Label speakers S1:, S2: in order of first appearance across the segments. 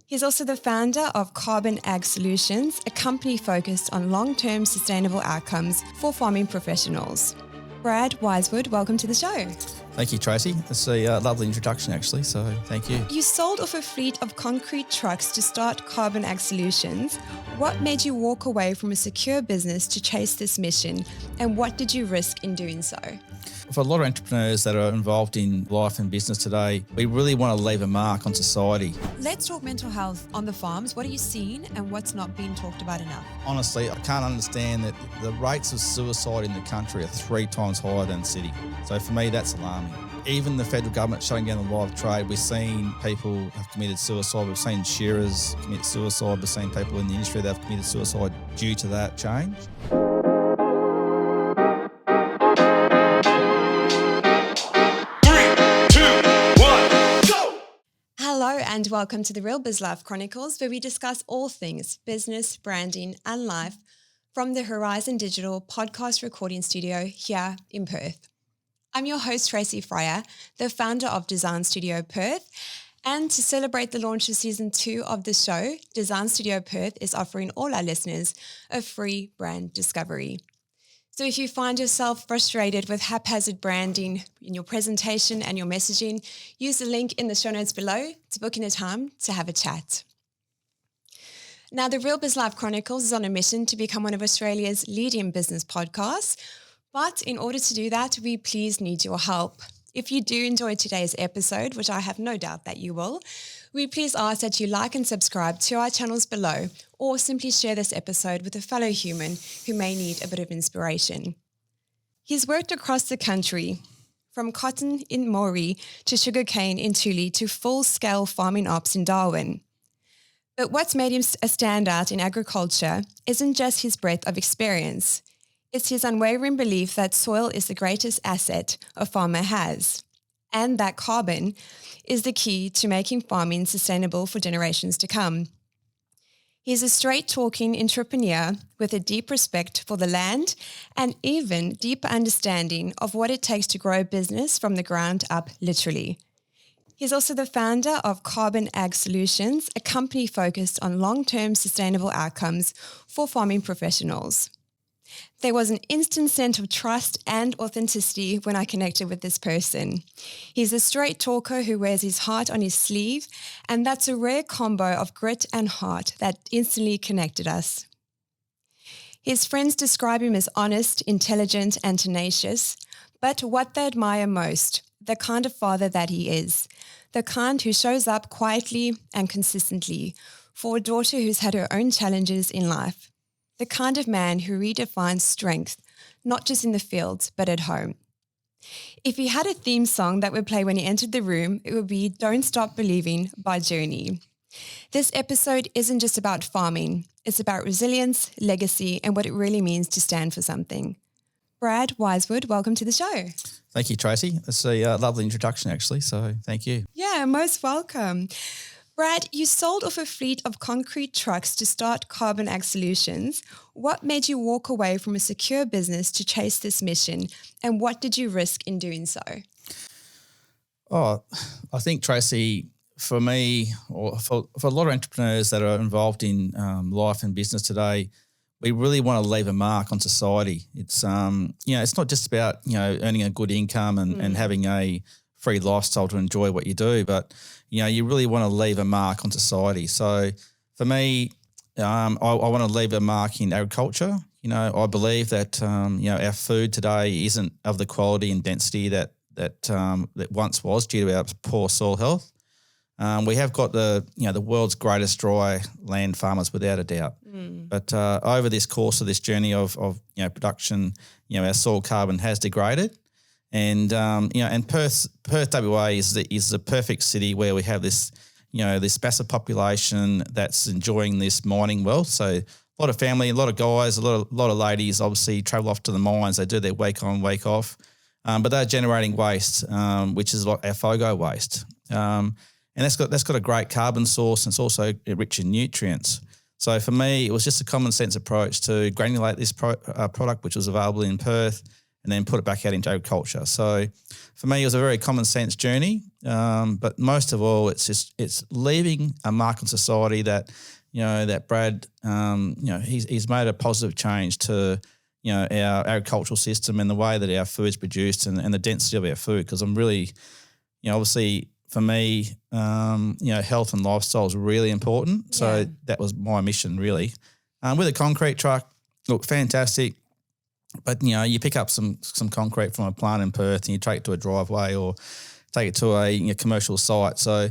S1: He's also the founder of Carbon Ag Solutions, a company focused on long-term sustainable outcomes for farming professionals. Brad Wisewould, welcome to the show.
S2: Thank you, Tracy. It's a lovely introduction, actually, so thank you.
S1: You sold off a fleet of concrete trucks to start Carbon Ag Solutions. What made you walk away from a secure business to chase this mission, and what did you risk in doing so?
S2: For a lot of entrepreneurs that are involved in life and business today, we really want to leave a mark on society.
S1: Let's talk mental health on the farms. What are you seeing and what's not being talked about enough?
S2: Honestly, I can't understand that the rates of suicide in the country are 3 times higher than the city. So for me, that's alarming. Even the federal government shutting down the live trade, we're seeing people have committed suicide. We've seen shearers commit suicide. We've seen people in the industry that have committed suicide due to that change.
S1: Hello and welcome to the Real Biz Life Chronicles, where we discuss all things business, branding and life from the Horizon Digital podcast recording studio here in Perth. I'm your host, Tracy Fryer, the founder of Design Studio Perth. And to celebrate the launch of season 2 of the show, Design Studio Perth is offering all our listeners a free brand discovery. So if you find yourself frustrated with haphazard branding in your presentation and your messaging, use the link in the show notes below to book in a time to have a chat. Now, the Real Biz Life Chronicles is on a mission to become one of Australia's leading business podcasts. But in order to do that, we please need your help. If you do enjoy today's episode, which I have no doubt that you will, we please ask that you like and subscribe to our channels below, or simply share this episode with a fellow human who may need a bit of inspiration. He's worked across the country, from cotton in Moree to sugarcane in Tooele to full-scale farming ops in Darwin. But what's made him a standout in agriculture isn't just his breadth of experience. It's his unwavering belief that soil is the greatest asset a farmer has, and that carbon is the key to making farming sustainable for generations to come. He's a straight-talking entrepreneur with a deep respect for the land and even deeper understanding of what it takes to grow a business from the ground up, literally. He's also the founder of Carbon Ag Solutions, a company focused on long-term sustainable outcomes for farming professionals. There was an instant sense of trust and authenticity when I connected with this person. He's a straight talker who wears his heart on his sleeve, and that's a rare combo of grit and heart that instantly connected us. His friends describe him as honest, intelligent, and tenacious, but what they admire most, the kind of father that he is, the kind who shows up quietly and consistently for a daughter who's had her own challenges in life. The kind of man who redefines strength, not just in the fields, but at home. If he had a theme song that would play when he entered the room, it would be Don't Stop Believing by Journey. This episode isn't just about farming. It's about resilience, legacy, and what it really means to stand for something. Brad Wisewould, welcome to the show.
S2: Thank you, Tracy. It's a lovely introduction, actually, so thank you.
S1: Yeah, most welcome. Brad, you sold off a fleet of concrete trucks to start Carbon Ag Solutions. What made you walk away from a secure business to chase this mission, and what did you risk in doing so?
S2: Oh, I think, Tracy, for me, or for a lot of entrepreneurs that are involved in life and business today, we really want to leave a mark on society. It's it's not just about earning a good income and having a free lifestyle to enjoy what you do, but you really want to leave a mark on society. So for me, I want to leave a mark in agriculture. I believe that our food today isn't of the quality and density that once was due to our poor soil health. We have got the world's greatest dry land farmers without a doubt. But over this course of this journey of production, our soil carbon has degraded. And Perth, WA is the perfect city where we have this massive population that's enjoying this mining wealth. So a lot of family, a lot of guys, a lot of ladies obviously travel off to the mines. They do their week on, week off, but they're generating waste, which is like our FOGO waste, and that's got a great carbon source, and it's also rich in nutrients. So for me, it was just a common sense approach to granulate this product, which was available in Perth. and then put it back out into agriculture. So for me, it was a very common sense journey. But most of all, it's leaving a mark on society that, that Brad, he's made a positive change to, our agricultural system and the way that our food's produced and the density of our food. Because I'm really, obviously for me, health and lifestyle is really important. So that was my mission really. With a concrete truck, look, fantastic. But, you pick up some concrete from a plant in Perth and you take it to a driveway or take it to a commercial site. So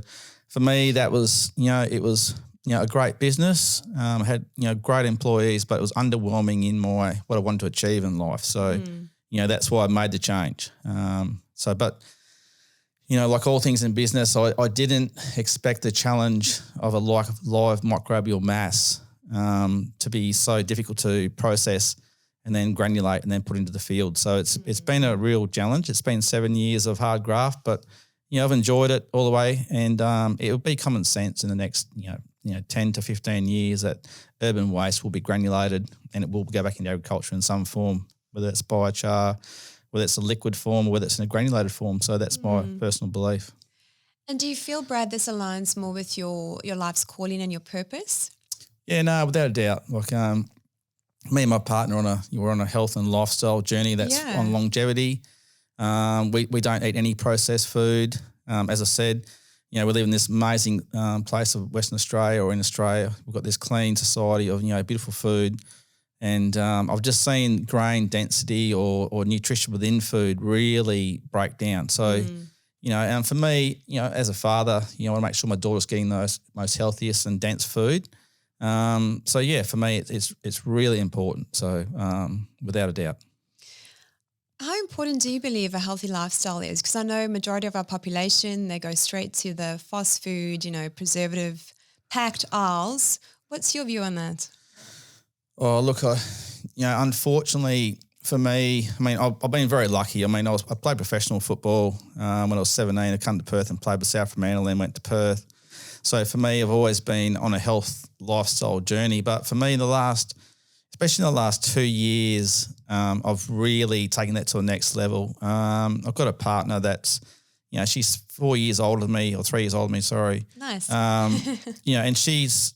S2: for me, that was, it was, a great business, had, great employees, but it was underwhelming in what I wanted to achieve in life. So, that's why I made the change. But like all things in business, I didn't expect the challenge of a live microbial mass to be so difficult to process and then granulate and then put into the field. So it's been a real challenge. It's been 7 years of hard graft, but I've enjoyed it all the way, and it will be common sense in the next 10 to 15 years that urban waste will be granulated and it will go back into agriculture in some form, whether it's biochar, whether it's a liquid form or whether it's in a granulated form. So that's my personal belief.
S1: And do you feel, Brad, this aligns more with your life's calling and your purpose?
S2: Yeah, no, without a doubt. Like me and my partner we're on a health and lifestyle journey that's on longevity. We don't eat any processed food. As I said, we live in this amazing place of Western Australia or in Australia. We've got this clean society of, beautiful food. And I've just seen grain density or nutrition within food really break down. So, and for me, as a father, I want to make sure my daughter's getting those most healthiest and dense food. For me, it's really important. So without a doubt.
S1: How important do you believe a healthy lifestyle is? Because I know majority of our population, they go straight to the fast food, preservative packed aisles. What's your view on that?
S2: Oh, look, unfortunately for me, I've been very lucky. I played professional football when I was 17. I came to Perth and played with South Fremantle, then went to Perth. So for me, I've always been on a health lifestyle journey. But for me, especially in the last 2 years, I've really taken that to the next level. I've got a partner that's, she's 4 years older than me or 3 years older than me, sorry.
S1: Nice.
S2: And she's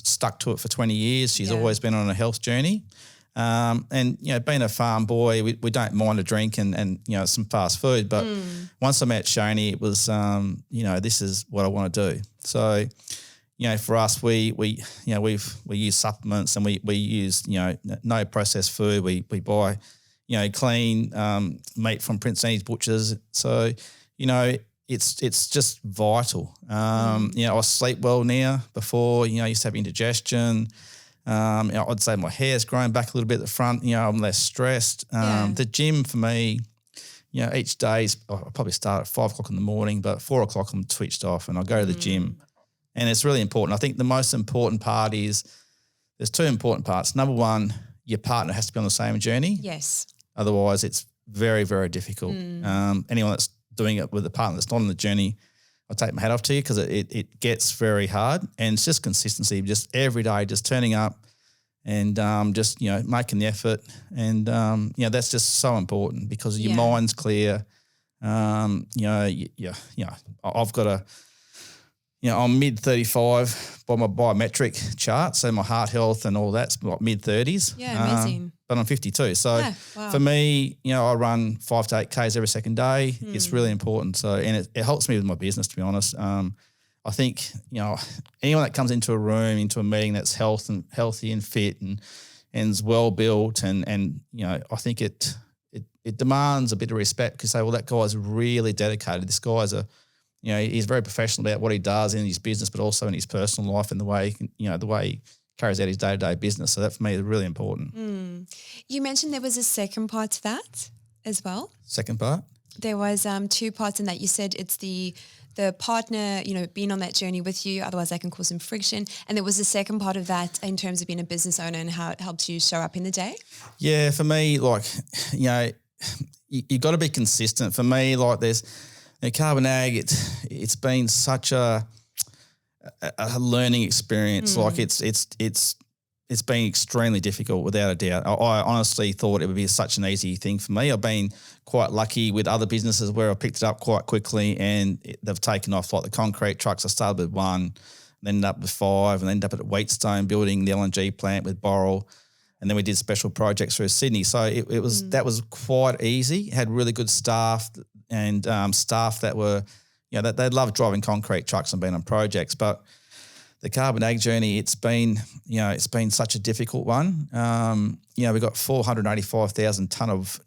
S2: stuck to it for 20 years. She's always been on a health journey. Being a farm boy, we don't mind a drink and some fast food. But once I met Cheyenne, it was, this is what I want to do. So, for us, we use supplements and we use, no processed food. We buy, clean meat from Prince Anne's butchers. So, it's just vital. I sleep well now. Before, I used to have indigestion. I'd say my hair's grown back a little bit at the front. I'm less stressed. The gym for me, each day I probably start at 5 o'clock in the morning, but 4 o'clock I'm switched off and I go to the gym. And it's really important. I think the most important part is there's two important parts. Number one, your partner has to be on the same journey.
S1: Yes.
S2: Otherwise, it's very, very difficult. Anyone that's doing it with a partner that's not on the journey, I'll take my hat off to you because it gets very hard. And it's just consistency, just every day, just turning up and making the effort. And, that's just so important because your mind's clear. I've got I'm mid-35 by my biometric chart, so my heart health and all that's like mid-30s.
S1: Yeah, amazing.
S2: But I'm 52. So for me, I run 5 to 8 Ks every second day. It's really important. So, and it helps me with my business, to be honest. I think, anyone that comes into a room, into a meeting that's healthy and fit and is well built and I think it demands a bit of respect because say, well, that guy's really dedicated. This guy's he's very professional about what he does in his business, but also in his personal life and the way he carries out his day-to-day business. So that for me is really important.
S1: You mentioned there was a second part to that as well.
S2: Second part?
S1: There was 2 parts in that. You said it's the partner, being on that journey with you, otherwise that can cause some friction. And there was a second part of that in terms of being a business owner and how it helped you show up in the day. Yeah,
S2: for me, you got to be consistent. For me, there's Carbon Ag, it's been such a learning experience. It's it's been extremely difficult without a doubt. I honestly thought it would be such an easy thing for me. I've been quite lucky with other businesses where I picked it up quite quickly and they've taken off, like the concrete trucks. I started with one, then ended up with 5, and ended up at Wheatstone building the LNG plant with Boral. And then we did special projects through Sydney. So that was quite easy. Had really good staff and staff that were, that they loved driving concrete trucks and being on projects. But the carbon ag journey, it's been such a difficult one. We've got 485,000 tonne of,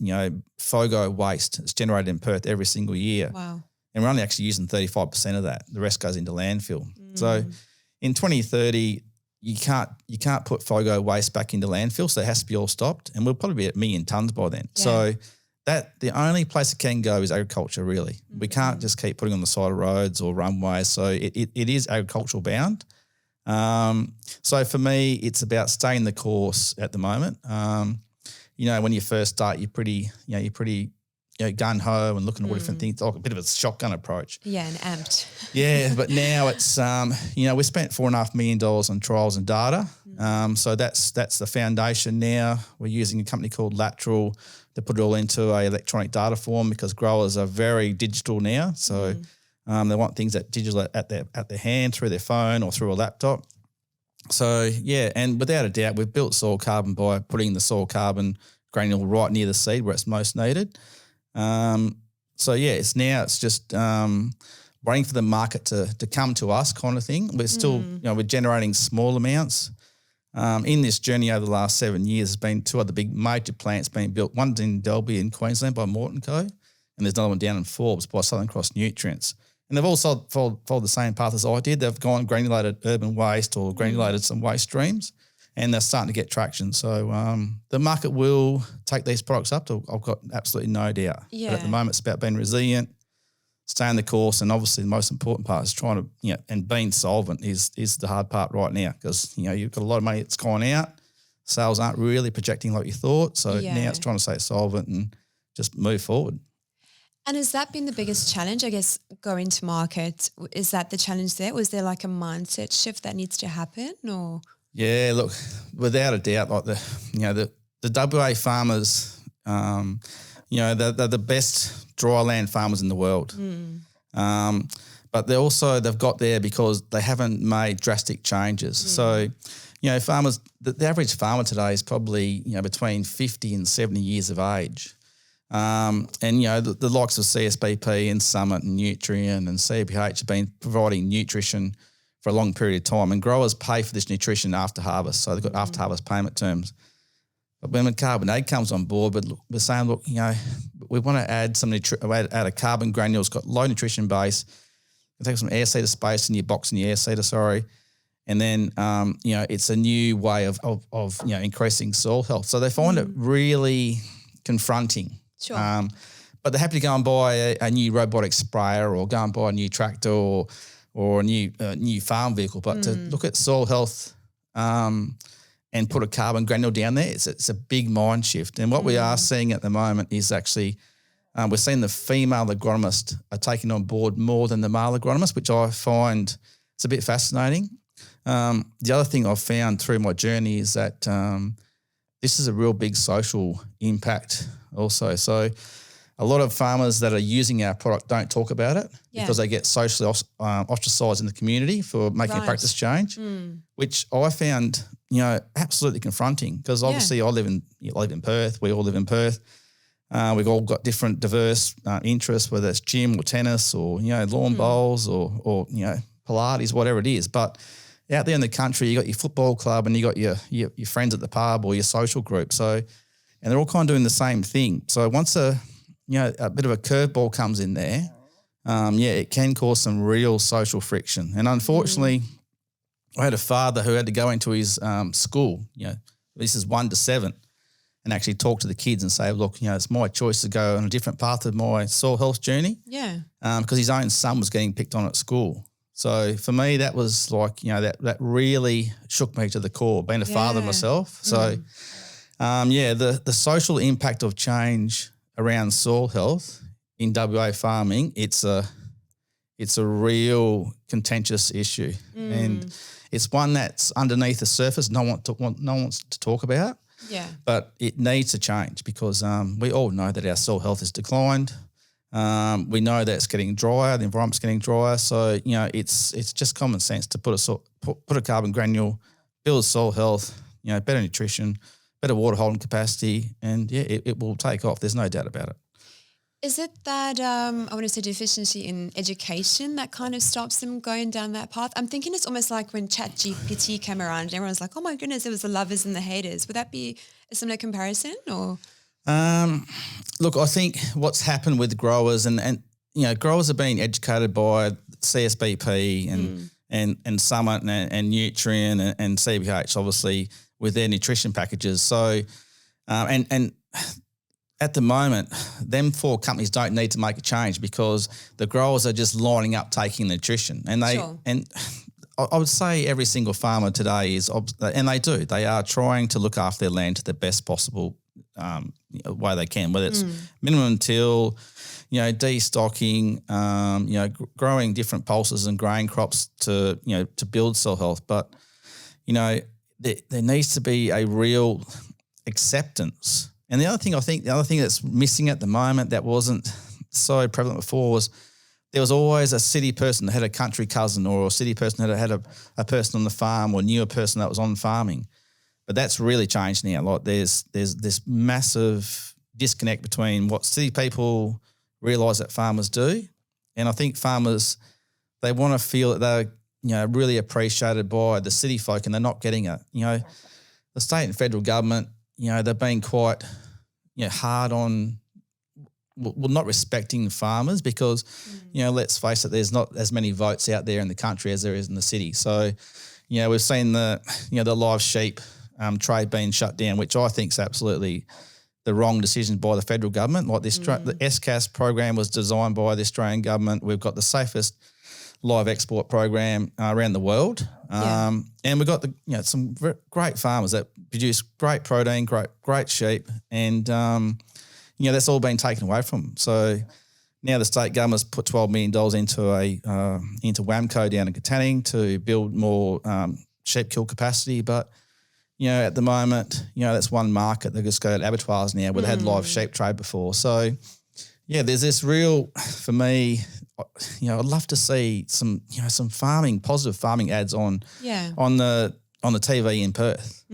S2: FOGO waste that's generated in Perth every single year.
S1: Wow.
S2: And we're only actually using 35% of that. The rest goes into landfill. So in 2030, you can't put FOGO waste back into landfill, so it has to be all stopped. And we'll probably be at 1 million tonnes by then. Yeah. So the only place it can go is agriculture, really. We can't just keep putting on the side of roads or runways. So it is agricultural bound. So for me, it's about staying the course at the moment. When you first start, you're pretty gun ho and looking at all different things, like a bit of a shotgun approach.
S1: Yeah, and amped.
S2: Yeah, but now it's we spent $4.5 million on trials and data. So that's the foundation now. We're using a company called Lateral to put it all into a electronic data form because growers are very digital now. So they want things digital at their hand, through their phone or through a laptop. So, yeah, and without a doubt, we've built soil carbon by putting the soil carbon granule right near the seed where it's most needed. It's just waiting for the market to come to us kind of thing. We're still, we're generating small amounts. In this journey over the last 7 years, there's been 2 other big major plants being built. One's in Dalby in Queensland by Morton Co., and there's another one down in Forbes by Southern Cross Nutrients. And they've also followed the same path as I did. They've gone granulated urban waste or granulated some waste streams, and they're starting to get traction. So the market will take these products up. I've got absolutely no doubt. Yeah. But at the moment, it's about being resilient, staying the course, and obviously the most important part is trying to, and being solvent is the hard part right now because, you've got a lot of money that's gone out. Sales aren't really projecting like you thought. So now it's trying to stay solvent and just move forward.
S1: And has that been the biggest challenge, I guess, going to market? Is that the challenge there? Was there like a mindset shift that needs to happen or?
S2: Yeah, look, without a doubt, like the WA farmers, they're the best dry land farmers in the world. But they've got there because they haven't made drastic changes. So, farmers, the average farmer today is probably, between 50 and 70 years of age. The likes of CSBP and Summit and Nutrient and CPH have been providing nutrition for a long period of time, and growers pay for this nutrition after harvest. So they've got after harvest payment terms. But when carbon ag comes on board, we're saying, look, we want to add add a carbon granule. It's got low nutrition base. You take some air seeder space in your box in your air seeder, and then it's a new way of increasing soil health. So they find it really confronting.
S1: Sure.
S2: But they're happy to go and buy a new robotic sprayer or go and buy a new tractor or a new farm vehicle. But to look at soil health and put a carbon granule down there, it's a big mind shift. And what we are seeing at the moment is actually we're seeing the female agronomists are taking on board more than the male agronomists, which I find it's a bit fascinating. The other thing I've found through my journey is that this is a real big social impact also. So a lot of farmers that are using our product don't talk about it because they get socially ostracised in the community for making a practice change, which I found, absolutely confronting because obviously I live in Perth. We all live in Perth. We've all got different diverse interests, whether it's gym or tennis or, lawn bowls or Pilates, whatever it is. But out there in the country, you got your football club and you got your friends at the pub or your social group. So, and they're all kind of doing the same thing. So once a bit of a curveball comes in there, it can cause some real social friction. And unfortunately, I had a father who had to go into his school, this is 1 to 7, and actually talk to the kids and say, look, it's my choice to go on a different path of my soil health journey. Yeah. Because his own son was getting picked on at school. So for me, that was like, that really shook me to the core, being a father myself. So, the social impact of change around soil health in WA farming, it's a real contentious issue. And it's one that's underneath the surface. No one wants to talk about.
S1: Yeah.
S2: But it needs to change because we all know that our soil health has declined. We know that it's getting drier, the environment's getting drier. So, it's just common sense to put a carbon granule, build soil health, better nutrition, better water holding capacity, and it will take off. There's no doubt about it.
S1: Is it that, I want to say, deficiency in education that kind of stops them going down that path? I'm thinking it's almost like when ChatGPT came around and everyone's like, oh my goodness, it was the lovers and the haters. Would that be a similar comparison or?
S2: Look, I think what's happened with growers and growers are being educated by CSBP and Summit and Nutrient and CBH, obviously, with their nutrition packages. So, and at the moment, them four companies don't need to make a change because the growers are just lining up taking the nutrition. And I would say every single farmer today and they are trying to look after their land to the best possible way they can, whether it's minimum till, destocking, growing different pulses and grain crops to build soil health. But, there needs to be a real acceptance. And the other thing that's missing at the moment that wasn't so prevalent before was there was always a city person that had a country cousin or a city person that had a person on the farm or knew a person that was on farming. But that's really changed now. Like there's this massive disconnect between what city people realise that farmers do. And I think farmers, they want to feel that they're, really appreciated by the city folk and they're not getting it. The state and federal government, they've been quite, hard on, not respecting farmers because, let's face it, there's not as many votes out there in the country as there is in the city. So, we've seen the live sheep trade being shut down, which I think is absolutely the wrong decision by the federal government. Like the SCAS program was designed by the Australian government. We've got the safest live export program around the world. And we've got some great farmers that produce great protein, great sheep, and that's all been taken away from them. So now the state government's put $12 million into WAMCO down in Katanning to build more sheep kill capacity, but at the moment, that's one market. They just go to abattoirs now where they had live sheep trade before. So there's this real, for me, I'd love to see some positive farming ads on the TV in Perth.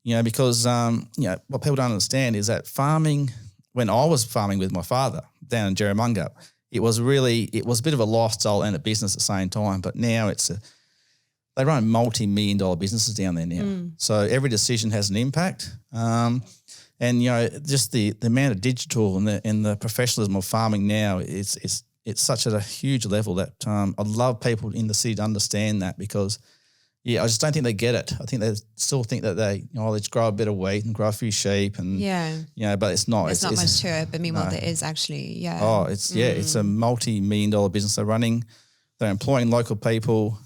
S2: Because what people don't understand is that farming, when I was farming with my father down in Jerramunga, it was a bit of a lifestyle and a business at the same time. But now they run multi-million-dollar businesses down there now. So every decision has an impact. And just the amount of digital and the professionalism of farming now, it's such at a huge level that I'd love people in the city to understand that because, I just don't think they get it. I think they still think that they just grow a bit of wheat and grow a few sheep and but it's not.
S1: There's not much to it, but meanwhile there is actually,
S2: it's a multi-million-dollar business they're running. They're employing local people.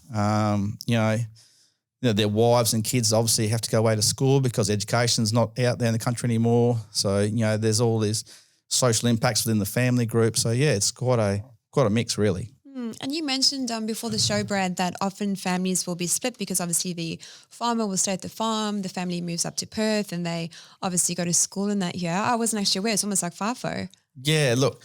S2: Their wives and kids obviously have to go away to school because education's not out there in the country anymore. So, there's all these social impacts within the family group. So, it's quite a mix really.
S1: And you mentioned before the show, Brad, that often families will be split because obviously the farmer will stay at the farm, the family moves up to Perth and they obviously go to school in that year. I wasn't actually aware. It's almost like FAFO. Yeah, look,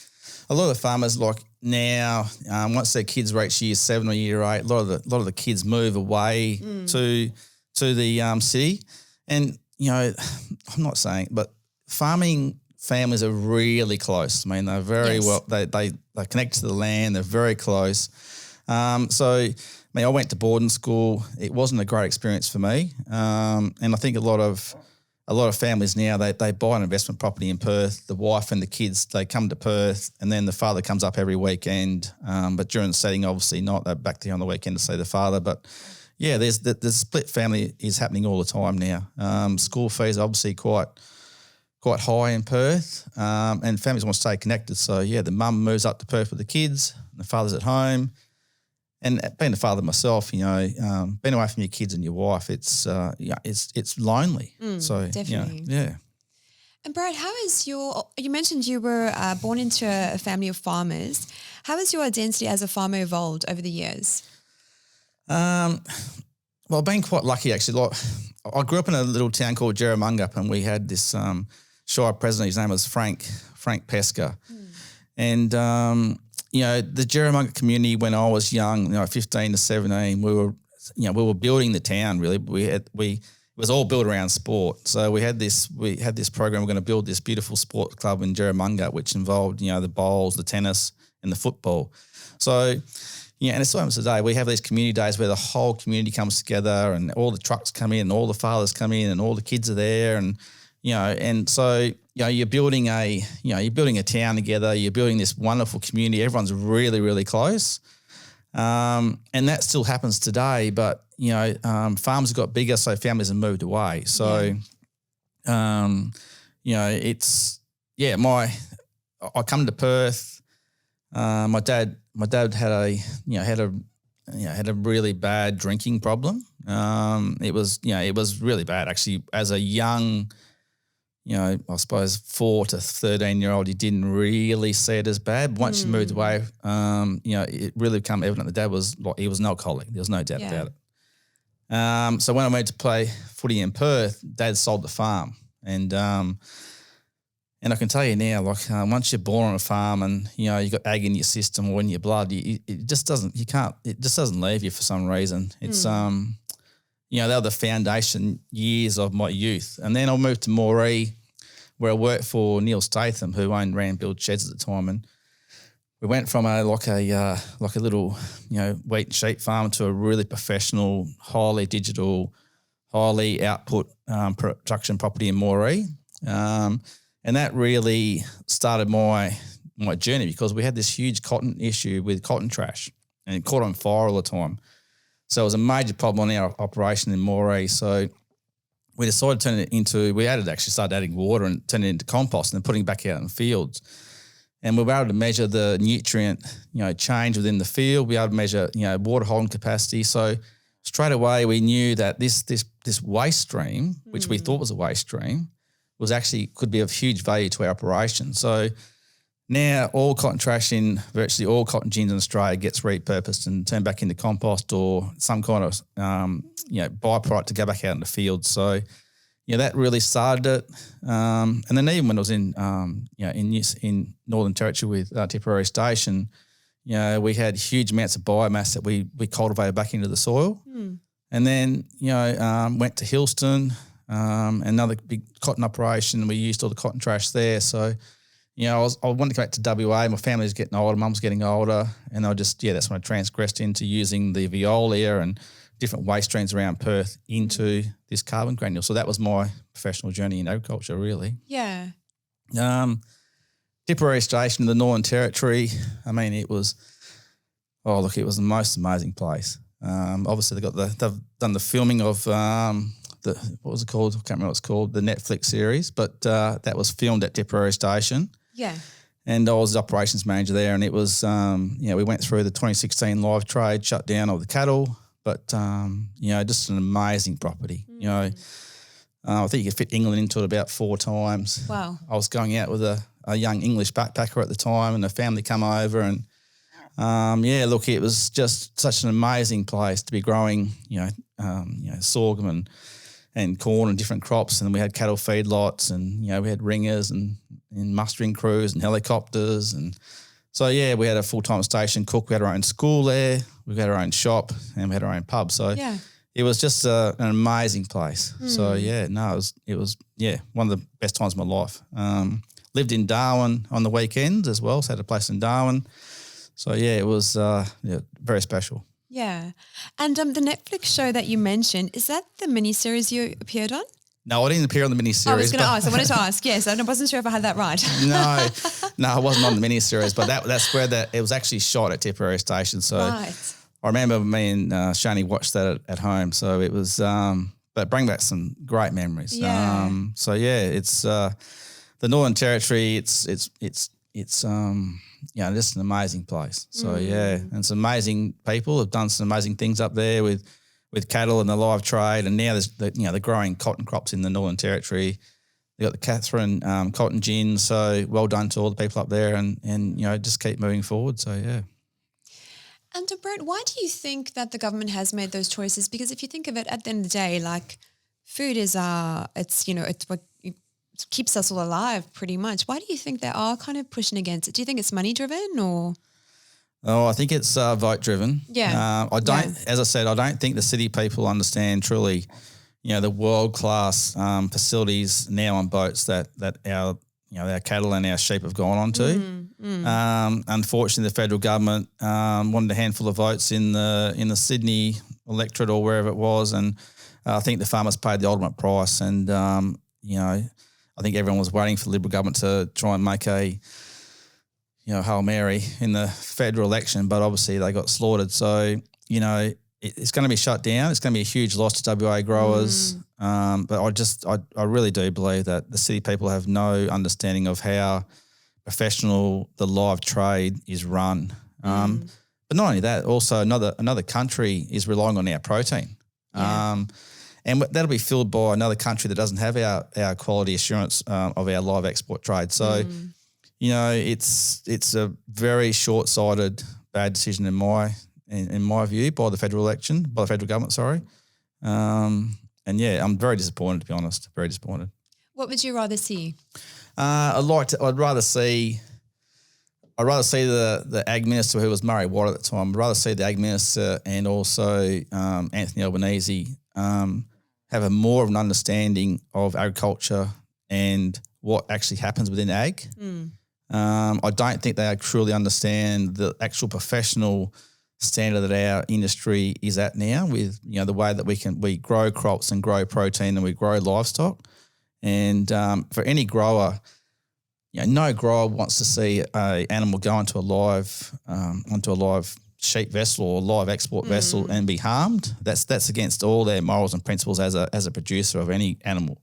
S2: a lot of the farmers now, once their kids reach year 7 or year 8, a lot of the kids move away to the city. And, I'm not saying, but farming families are really close. I mean, they're very well, they connect to the land. They're very close. I went to boarding school. It wasn't a great experience for me. And I think a lot of families now, they buy an investment property in Perth. The wife and the kids, they come to Perth and then the father comes up every weekend. But during the setting, obviously not. They're back there on the weekend to see the father. But, there's the split family is happening all the time now. School fees are obviously quite high in Perth and families want to stay connected. So, the mum moves up to Perth with the kids and the father's at home. And being a father myself, being away from your kids and your wife, it's lonely. So
S1: definitely.
S2: Yeah.
S1: And Brad, you mentioned you were born into a family of farmers. How has your identity as a farmer evolved over the years?
S2: Well, I've been quite lucky actually. Like, I grew up in a little town called Jerramungup, and we had this Shire president. His name was Frank Pesca, and the Jerramungup community when I was young, 15 to 17, we were building the town really. It was all built around sport. So we had this program. We're going to build this beautiful sport club in Jerramungup, which involved the bowls, the tennis, and the football. So. Yeah, and it's almost today. We have these community days where the whole community comes together, and all the trucks come in, and all the fathers come in, and all the kids are there, and and so you're building a town together. You're building this wonderful community. Everyone's really, really close, and that still happens today. But farms have got bigger, so families have moved away. So, I come to Perth. My dad had a really bad drinking problem. It was really bad actually. As a young, I suppose 4 to 13-year-old, he didn't really see it as bad. But once he moved away, it really became evident that Dad was he was an alcoholic. There was no doubt about it. So when I went to play footy in Perth, Dad sold the farm, and I can tell you now, once you're born on a farm and you got ag in your system or in your blood, it just doesn't leave you for some reason. It's they were the foundation years of my youth, and then I moved to Moree, where I worked for Neil Statham, who owned Build Sheds at the time, and we went from a little wheat and sheep farm to a really professional, highly digital, highly output production property in Moree. And that really started my journey, because we had this huge cotton issue with cotton trash, and it caught on fire all the time. So it was a major problem on our operation in Moree. So we decided to turn it into, started adding water and turning it into compost and then putting it back out in the fields. And we were able to measure the nutrient, change within the field. We were able to measure, water holding capacity. So straight away we knew that this waste stream, which we thought was a waste stream, could be of huge value to our operation. So now all cotton trash in virtually all cotton gins in Australia gets repurposed and turned back into compost or some kind of byproduct to go back out in the field. So that really started it. And then even when I was in Northern Territory with Tipperary Station, we had huge amounts of biomass that we cultivated back into the soil. And then went to Hillston. Another big cotton operation. We used all the cotton trash there. So, I wanted to go back to WA. My family was getting older. Mum's getting older. And that's when I transgressed into using the Veolia and different waste streams around Perth into this carbon granule. So that was my professional journey in agriculture, really.
S1: Yeah.
S2: Tipperary Station in the Northern Territory. I mean, it was the most amazing place. Obviously, they've done the filming of what was it called? I can't remember what it's called, the Netflix series, but that was filmed at Tipperary Station.
S1: Yeah.
S2: And I was the operations manager there, and it was, we went through the 2016 live trade shutdown of the cattle, but, just an amazing property. I think you could fit England into it about 4 times.
S1: Wow.
S2: I was going out with a young English backpacker at the time, and a family come over, and it was just such an amazing place to be growing, sorghum and corn and different crops. And we had cattle feedlots, and, we had ringers and mustering crews and helicopters. And so, we had a full-time station cook. We had our own school there. We had our own shop, and we had our own pub. So it was just an amazing place. So, it was one of the best times of my life. Lived in Darwin on the weekends as well, so had a place in Darwin. So, it was very special.
S1: Yeah. And the Netflix show that you mentioned, is that the miniseries you appeared on?
S2: No, I didn't appear on the miniseries.
S1: I wanted to ask, yes. I wasn't sure if I had that right.
S2: No, I wasn't on the miniseries, but that's where it was actually shot at Tipperary Station. So I remember me and Shani watched that at home. So it was, but bring back some great memories.
S1: Yeah.
S2: It's the Northern Territory. It's just an amazing place. So and some amazing people have done some amazing things up there with cattle and the live trade. And now there's the growing cotton crops in the Northern Territory. They got the Catherine cotton gin. So well done to all the people up there, and just keep moving forward. So
S1: And Brett, why do you think that the government has made those choices? Because if you think of it, at the end of the day, like food is it's what keeps us all alive pretty much. Why do you think they are kind of pushing against it? Do you think it's money driven or?
S2: Oh, I think it's vote driven.
S1: Yeah.
S2: As I said, I don't think the city people understand truly, the world-class facilities now on boats that our cattle and our sheep have gone on to. Unfortunately, the federal government wanted a handful of votes in the Sydney electorate or wherever it was, and I think the farmers paid the ultimate price. And I think everyone was waiting for the Liberal government to try and make a Hail Mary in the federal election, but obviously they got slaughtered. So it's going to be shut down. It's going to be a huge loss to WA growers. But I really do believe that the city people have no understanding of how professional the live trade is run. But not only that, also another country is relying on our protein.
S1: Yeah.
S2: And that'll be filled by another country that doesn't have our quality assurance of our live export trade. So, it's a very short-sighted, bad decision in my view by the federal government. Sorry, and I'm very disappointed, to be honest. Very disappointed.
S1: What would you rather see?
S2: I'd rather see the Ag Minister, who was Murray Watt at the time. I'd rather see the Ag Minister and also Anthony Albanese have more of an understanding of agriculture and what actually happens within ag. I don't think they truly understand the actual professional standard that our industry is at now with, the way that we grow crops and grow protein and we grow livestock. And for any grower, no grower wants to see an animal go onto a live sheep vessel or live export vessel and be harmed. That's against all their morals and principles as a producer of any animal.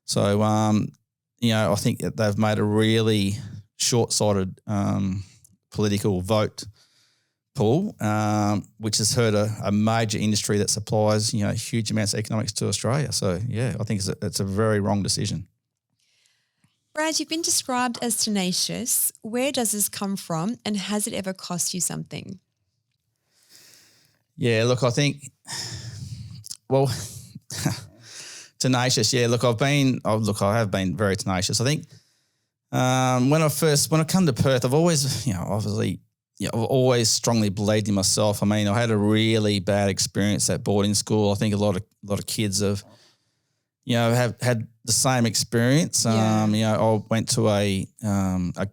S2: So, I think that they've made a really short-sighted political vote pool, which has hurt a major industry that supplies, huge amounts of economics to Australia. So, I think it's a very wrong decision.
S1: Brad, you've been described as tenacious. Where does this come from, and has it ever cost you something?
S2: Yeah, look, I think, tenacious. Yeah, look, I have been very tenacious. I think when I come to Perth, I've always, I've always strongly believed in myself. I mean, I had a really bad experience at boarding school. I think a lot of kids have had the same experience. I went to a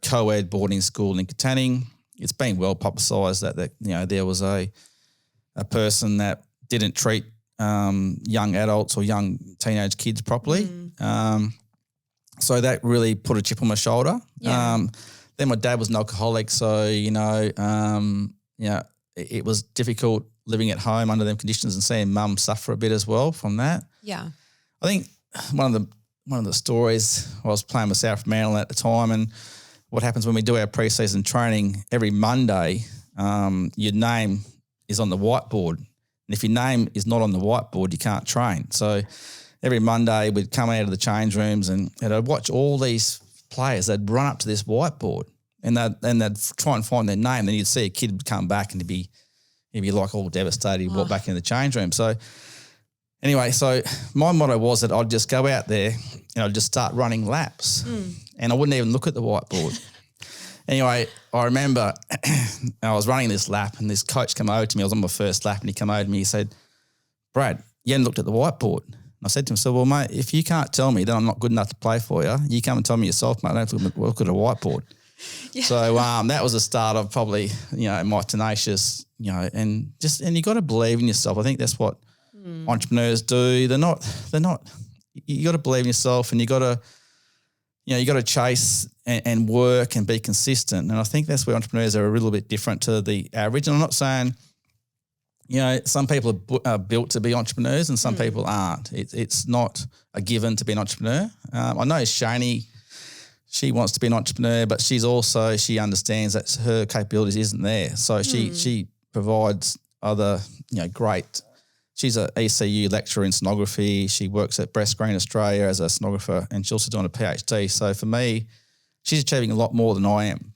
S2: co-ed boarding school in Katanning. It's been well publicised that there was a person that didn't treat young adults or young teenage kids properly. So that really put a chip on my shoulder.
S1: Yeah.
S2: Then my dad was an alcoholic, so it was difficult living at home under them conditions and seeing mum suffer a bit as well from that.
S1: Yeah.
S2: I think one of the stories, I was playing with South Maryland at the time, and what happens when we do our pre-season training every Monday, your name is on the whiteboard. And if your name is not on the whiteboard, you can't train. So every Monday we'd come out of the change rooms and I'd watch all these players. They'd run up to this whiteboard and they'd try and find their name. Then you'd see a kid come back and he'd be like all devastated. He'd walk back into the change room. So anyway, so my motto was that I'd just go out there and I'd just start running laps and I wouldn't even look at the whiteboard. Anyway, I remember I was running this lap and this coach came over to me. I was on my first lap and he came over to me. He said, "Brad, you hadn't looked at the whiteboard." And I said to him, "Well, mate, if you can't tell me that I'm not good enough to play for you, you come and tell me yourself, mate. I don't have to look at a whiteboard." Yeah. So that was the start of probably, my tenacious, and you got to believe in yourself. I think that's what entrepreneurs do. They're not, you got to believe in yourself and you got to chase and work and be consistent. And I think that's where entrepreneurs are a little bit different to the average. And I'm not saying, some people are built to be entrepreneurs and some people aren't. It's not a given to be an entrepreneur. I know Shani, she wants to be an entrepreneur, but she understands that her capabilities isn't there. So she provides other, great. She's an ECU lecturer in sonography. She works at Breast Screen Australia as a sonographer and she's also doing a PhD. So for me, she's achieving a lot more than I am.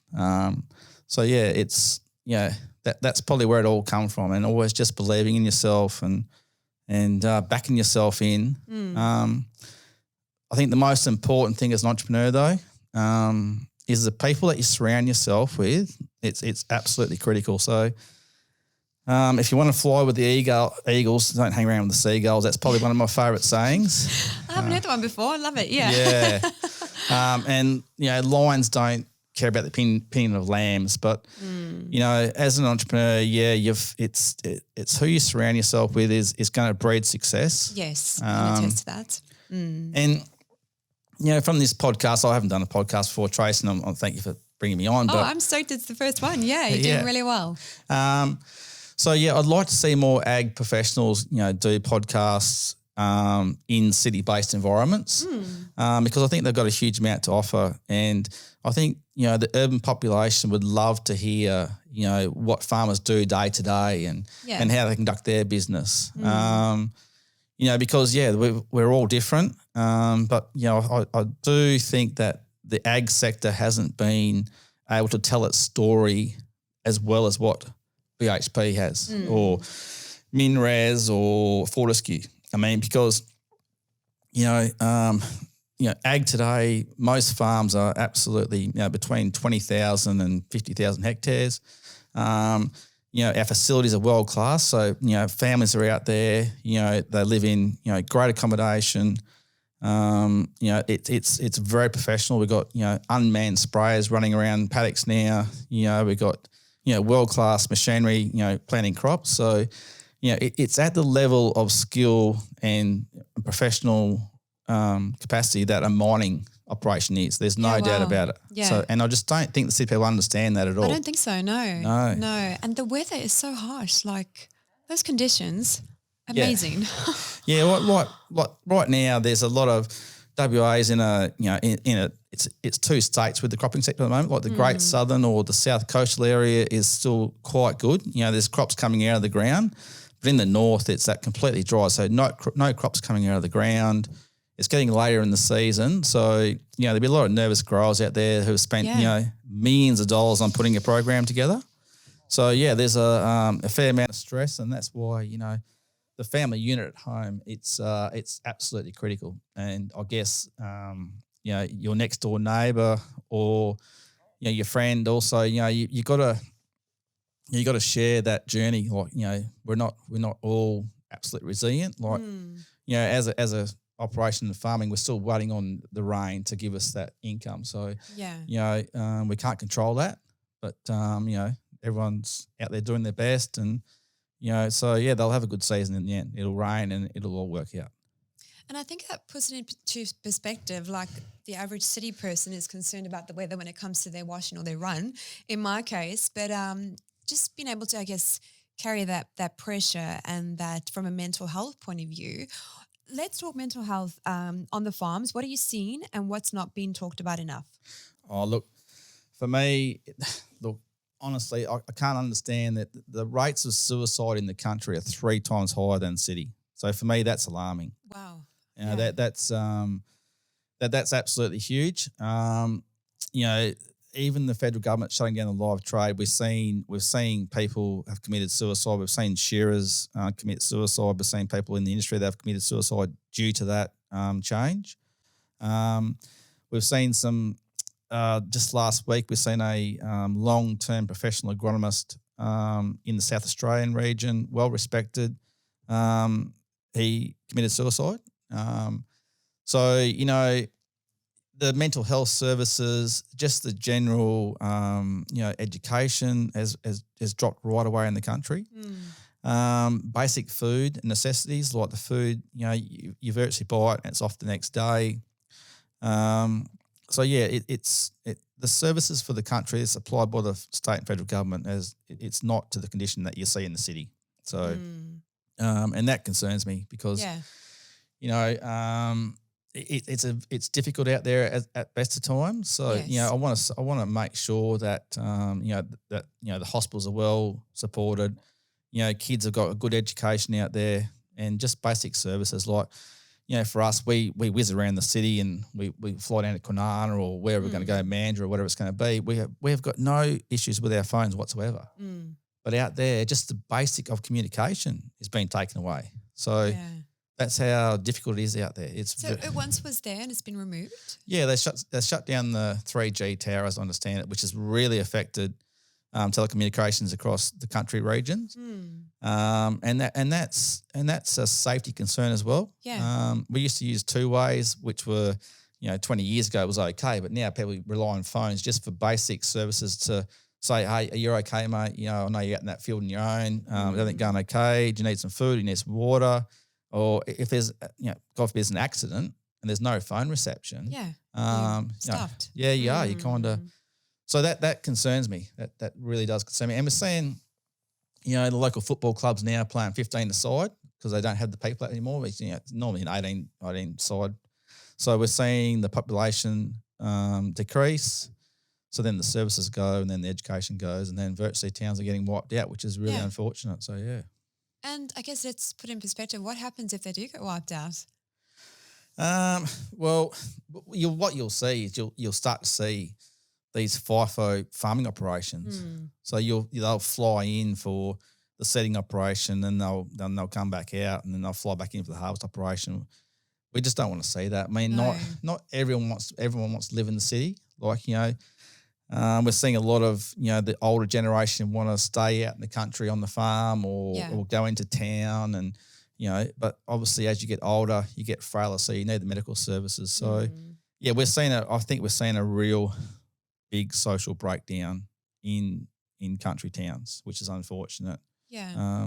S2: that's probably where it all come from, and always just believing in yourself and backing yourself in. I think the most important thing as an entrepreneur though is the people that you surround yourself with. It's absolutely critical. So if you want to fly with the eagles, don't hang around with the seagulls. That's probably one of my favourite sayings.
S1: I haven't heard that one before. I love it. Yeah.
S2: Yeah. And, lions don't care about the opinion of lambs, but, as an entrepreneur, it's who you surround yourself with is going to breed success.
S1: Yes, I can attest to that.
S2: And, from this podcast, I haven't done a podcast before, Tracy, and I thank you for bringing me on.
S1: I'm stoked it's the first one. Yeah, you're doing really well.
S2: So, I'd like to see more ag professionals, do podcasts in city-based environments because I think they've got a huge amount to offer. And I think, the urban population would love to hear, what farmers do day to day and how they conduct their business. Because, we're all different. But, I do think that the ag sector hasn't been able to tell its story as well as what BHP has or MinRes or Fortescue. I mean, because, ag today, most farms are absolutely, between 20,000 and 50,000 hectares. Our facilities are world class. So, families are out there, they live in, great accommodation. It's very professional. We've got, unmanned sprayers running around paddocks now. We've got, world-class machinery, planting crops. So, it's at the level of skill and professional capacity that a mining operation is. There's no doubt about it. Yeah. So, and I just don't think the city people understand that at all.
S1: I don't think so, no. And the weather is so harsh, like those conditions, amazing.
S2: Yeah, right now there's a lot of WAs in it's two states with the cropping sector at the moment, like the Great Southern or the South Coastal area is still quite good. There's crops coming out of the ground, but in the north it's that completely dry. So no crops coming out of the ground. It's getting later in the season. So, there'll be a lot of nervous growers out there who have spent, millions of dollars on putting a program together. So, there's a fair amount of stress, and that's why, the family unit at home, it's absolutely critical. And I guess, your next door neighbour or, your friend also, you got to share that journey. Like, we're not all absolutely resilient. Like, as a operation in farming, we're still waiting on the rain to give us that income. So, we can't control that, but, everyone's out there doing their best and, they'll have a good season in the end. It'll rain and it'll all work out.
S1: And I think that puts it into perspective, like the average city person is concerned about the weather when it comes to their washing or their run, in my case, but just being able to, I guess, carry that pressure and that from a mental health point of view. Let's talk mental health on the farms. What are you seeing and what's not being talked about enough?
S2: Oh, look, for me, honestly, I can't understand that the rates of suicide in the country are 3 times higher than the city. So for me, that's alarming.
S1: Wow.
S2: That's absolutely huge. Even the federal government shutting down the live trade, we've seen people have committed suicide. We've seen shearers commit suicide. We've seen people in the industry that have committed suicide due to that change. We've seen some. Just last week, we've seen a long-term professional agronomist in the South Australian region, well-respected. He committed suicide. The mental health services, just the general, education has dropped right away in the country. Basic food necessities like the food, you virtually buy it and it's off the next day. The services for the country is supplied by the state and federal government as it's not to the condition that you see in the city. So, and that concerns me because, it's difficult out there at best of times. So, I want to make sure that, the hospitals are well supported. Kids have got a good education out there and just basic services like, for us, we whiz around the city and we fly down to Kwinana or wherever we're going to go, Mandurah or whatever it's going to be. We have got no issues with our phones whatsoever. But out there, just the basic of communication is being taken away. So that's how difficult it is out there.
S1: So it once was there and it's been removed?
S2: Yeah, they shut down the 3G tower, as I understand it, which has really affected telecommunications across the country regions. And that's a safety concern as well.
S1: Yeah.
S2: We used to use two ways, which were, 20 years ago was okay, but now people rely on phones just for basic services to say, hey, are you okay, mate? I know you're out in that field on your own. Everything going okay? Do you need some food? Do you need some water? Or if there's, God forbid, there's an accident and there's no phone reception.
S1: Yeah. Stuffed.
S2: You are. You kind of. So that concerns me. That really does concern me. And we're seeing, the local football clubs now playing 15-a-side because they don't have the people anymore. It's, it's normally an 18 side. So we're seeing the population decrease. So then the services go and then the education goes and then virtually towns are getting wiped out, which is really unfortunate. So, yeah.
S1: And I guess let's put in perspective, what happens if they do get wiped out?
S2: Well, what you'll see is you'll start to see these FIFO farming operations. So they'll fly in for the seeding operation, and then they'll come back out, and then they'll fly back in for the harvest operation. We just don't want to see that. I mean, not everyone wants to live in the city. Like, we're seeing a lot of, the older generation want to stay out in the country on the farm or go into town and, but obviously as you get older, you get frailer, so you need the medical services. So, I think we're seeing a real big social breakdown in country towns, which is unfortunate.
S1: Yeah.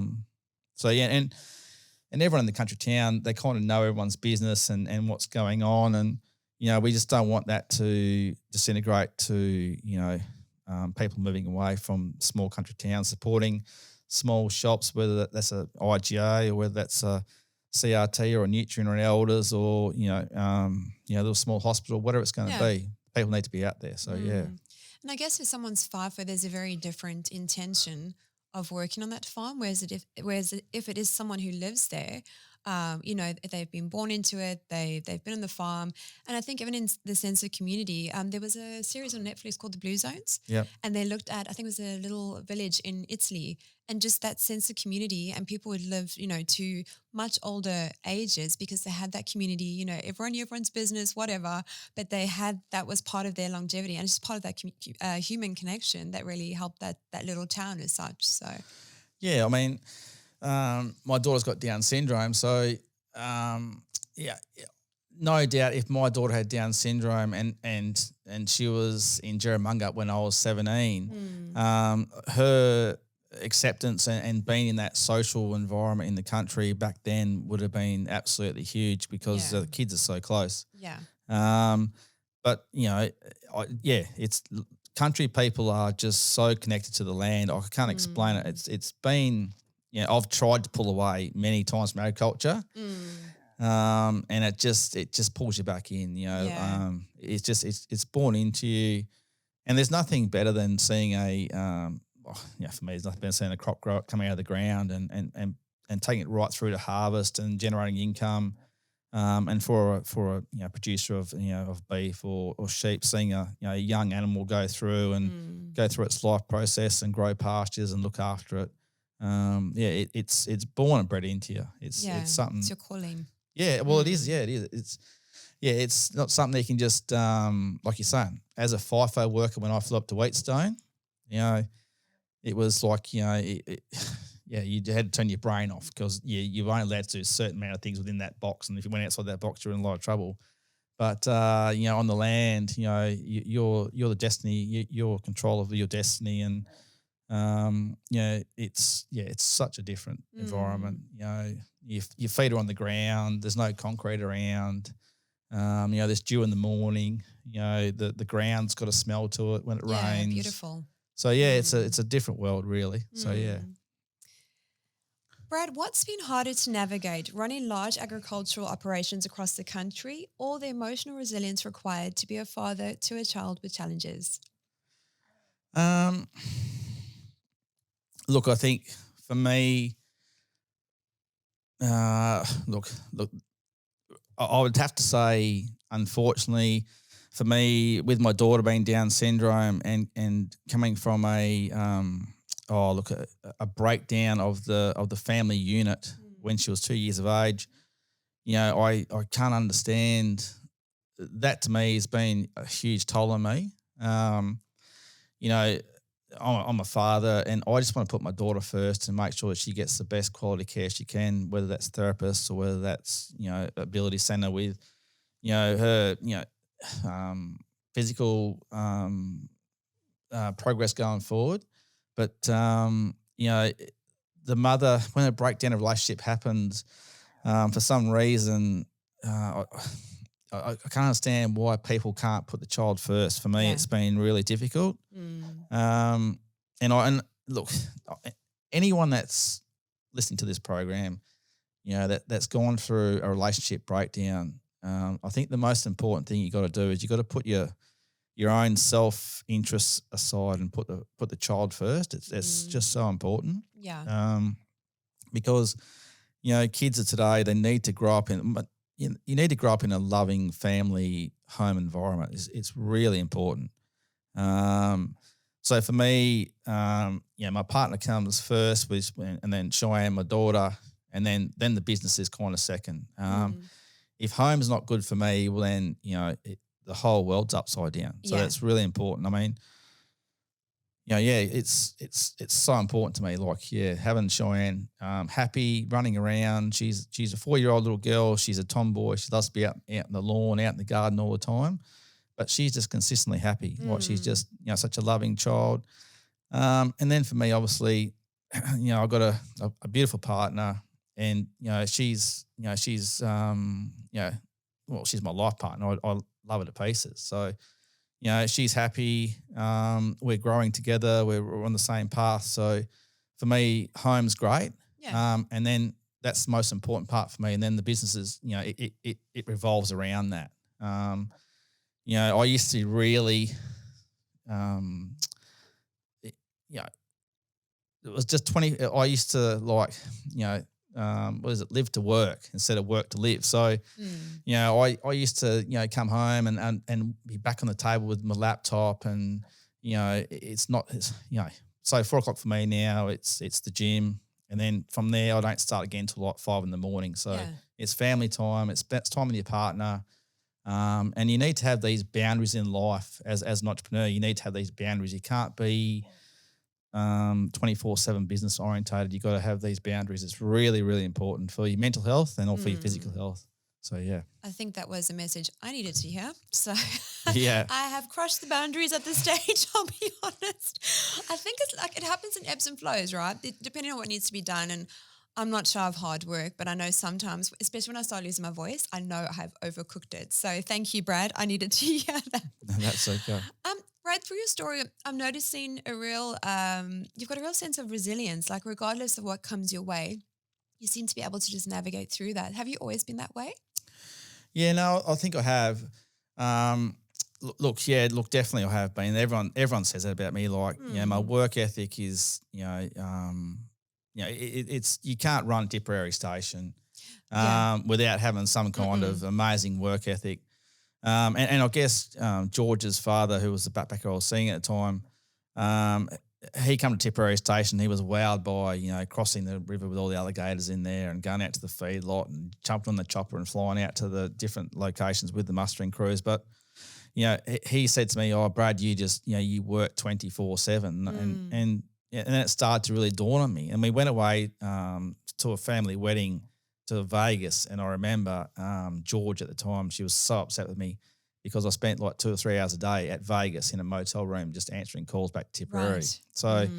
S2: And everyone in the country town, they kind of know everyone's business and what's going on. And, we just don't want that to disintegrate to, people moving away from small country towns, supporting small shops, whether that's a IGA or whether that's a CRT or a Nutrient or an Elders or, little small hospital, whatever it's going to be. People need to be out there. So, yeah.
S1: And I guess if someone's FIFO, there's a very different intention of working on that farm, whereas if it is someone who lives there, they've been born into it, they've been on the farm. And I think even in the sense of community, there was a series on Netflix called The Blue Zones.
S2: Yeah.
S1: And they looked at, I think it was a little village in Italy, and just that sense of community, and people would live, to much older ages because they had that community, everyone knew everyone's business, whatever, but that was part of their longevity, and it's just part of that human connection that really helped that little town as such. So,
S2: yeah, I mean, my daughter's got Down syndrome, so no doubt if my daughter had Down syndrome and she was in Jerramunga when I was 17, her acceptance and being in that social environment in the country back then would have been absolutely huge because the kids are so close.
S1: Yeah.
S2: But it's country people are just so connected to the land. I can't explain it. It's been. I've tried to pull away many times from agriculture, and it just pulls you back in. It's born into you, and there's nothing better than seeing for me, there's nothing better than seeing a crop grow coming out of the ground and taking it right through to harvest and generating income. And for a producer of beef or sheep, seeing a young animal go through its life process and grow pastures and look after it. It's born and bred into you. It's something.
S1: It's your calling.
S2: Yeah, well, it is. Yeah, it is. It's not something you can just like you're saying. As a FIFO worker, when I flew up to Wheatstone, it was like you had to turn your brain off because you weren't allowed to do a certain amount of things within that box, and if you went outside that box, you're in a lot of trouble. But on the land, you're the destiny. You're control of your destiny, and it's such a different environment. Your feet are on the ground. There's no concrete around. There's dew in the morning. The ground's got a smell to it when it rains.
S1: Beautiful.
S2: So it's a different world, really. So
S1: Brad, what's been harder to navigate, running large agricultural operations across the country, or the emotional resilience required to be a father to a child with challenges?
S2: Look, I think for me, I would have to say, unfortunately, for me, with my daughter being Down syndrome and coming from a a breakdown of the family unit when she was 2 years of age. I can't understand that. To me has been a huge toll on me. You know, I'm a father, and I just want to put my daughter first and make sure that she gets the best quality care she can, whether that's therapists or whether that's ability centre with her physical progress going forward. But the mother, when a breakdown of relationship happens, for some reason, I can't understand why people can't put the child first. For me, it's been really difficult. And look, anyone that's listening to this program, that's gone through a relationship breakdown, I think the most important thing you got to do is you got to put your own self-interests aside and put the child first. It's just so important.
S1: Yeah.
S2: Because kids of today, they need to grow up in. You need to grow up in a loving family home environment. It's really important. So for me, my partner comes first, and then Cheyenne, my daughter, and then the business is kind of second. If home's not good for me, well then the whole world's upside down. So that's really important. I mean, it's so important to me. Like, having Cheyenne happy, running around. She's a 4-year-old little girl. She's a tomboy. She loves to be out in the lawn, out in the garden all the time. But she's just consistently happy. Like, she's just such a loving child. And then for me, obviously, I've got a beautiful partner, and she's she's my life partner. I love her to pieces. So. She's happy. We're growing together. We're on the same path. So for me, home's great.
S1: Yeah.
S2: And then that's the most important part for me. And then the business is, it revolves around that. I used to really, it was just 20. I used to live to work instead of work to live. So, I used to, come home and be back on the table with my laptop, and, so 4 o'clock for me now, it's the gym. And then from there, I don't start again till like 5 a.m. So it's family time. It's time with your partner. And you need to have these boundaries in life as an entrepreneur. You need to have these boundaries. You can't be 24/7 business orientated. You got to have these boundaries. It's really, really important for your mental health and also for your physical health. So
S1: I think that was a message I needed to hear. So
S2: yeah,
S1: I have crushed the boundaries at this stage. I'll be honest. I think it's like it happens in ebbs and flows, right? Depending on what needs to be done. And I'm not sure of hard work, but I know sometimes, especially when I start losing my voice, I know I have overcooked it. So thank you, Brad. I needed to hear that.
S2: that's okay.
S1: Brad, through your story, I'm noticing you've got a real sense of resilience. Like, regardless of what comes your way, you seem to be able to just navigate through that. Have you always been that way?
S2: Yeah, no, I think I have. Definitely I have been. Everyone says that about me. Like, my work ethic is, it's you can't run Tipperary Station without having some kind of amazing work ethic. And I guess George's father, who was the backpacker I was seeing at the time, he come to Tipperary Station. He was wowed by, crossing the river with all the alligators in there and going out to the feed lot and jumping on the chopper and flying out to the different locations with the mustering crews. But, he said to me, "Oh, Brad, you just, you work 24/7. And then it started to really dawn on me. And we went away to a family wedding to Vegas, and I remember George at the time, she was so upset with me because I spent like 2 or 3 hours a day at Vegas in a motel room just answering calls back to Tipperary.
S1: Right.
S2: So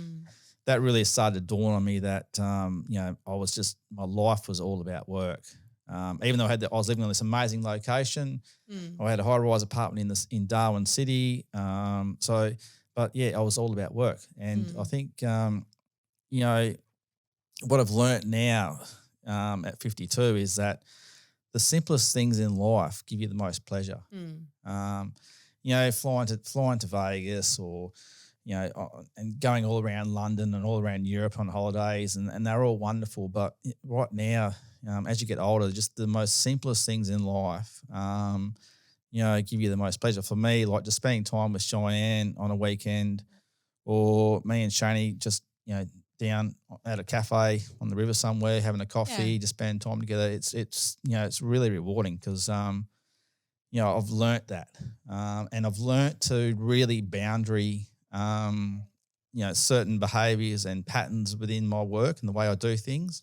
S2: that really started to dawn on me that, my life was all about work. Even though I was living on this amazing location, I had a high-rise apartment in Darwin City. But I was all about work. And I think, what I've learnt now at 52 is that the simplest things in life give you the most pleasure. Flying to Vegas or, and going all around London and all around Europe on holidays, and they're all wonderful. But right now, as you get older, just the most simplest things in life, give you the most pleasure. For me, like just spending time with Cheyenne on a weekend, or me and Shani just down at a cafe on the river somewhere, having a coffee,
S1: Yeah.
S2: just spend time together. It's really rewarding because, I've learnt that. And I've learnt to really boundary, certain behaviours and patterns within my work and the way I do things.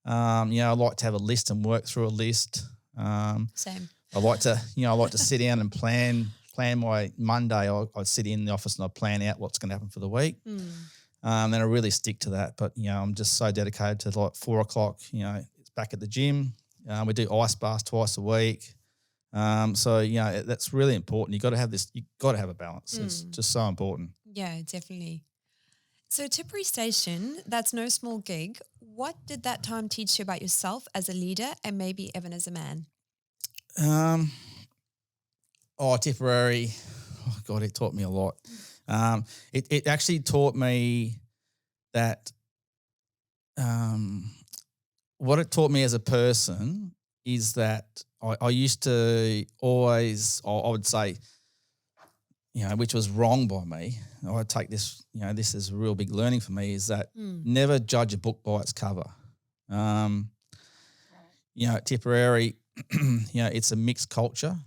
S2: I like to have a list and work through a list.
S1: Same.
S2: I like to sit down and plan my Monday. I'd sit in the office and I'd plan out what's going to happen for the week. And I really stick to that. But, I'm just so dedicated to like 4 o'clock, it's back at the gym. We do ice baths twice a week. That's really important. You've got to have a balance. It's just so important.
S1: Yeah, definitely. So Tipperary Station, that's no small gig. What did that time teach you about yourself as a leader and maybe even as a man?
S2: Tipperary, God, it taught me a lot. It actually taught me that what it taught me as a person is that I used to always, I would say, which was wrong by me. I take this, this is a real big learning for me, is that never judge a book by its cover. At Tipperary, it's a mixed culture.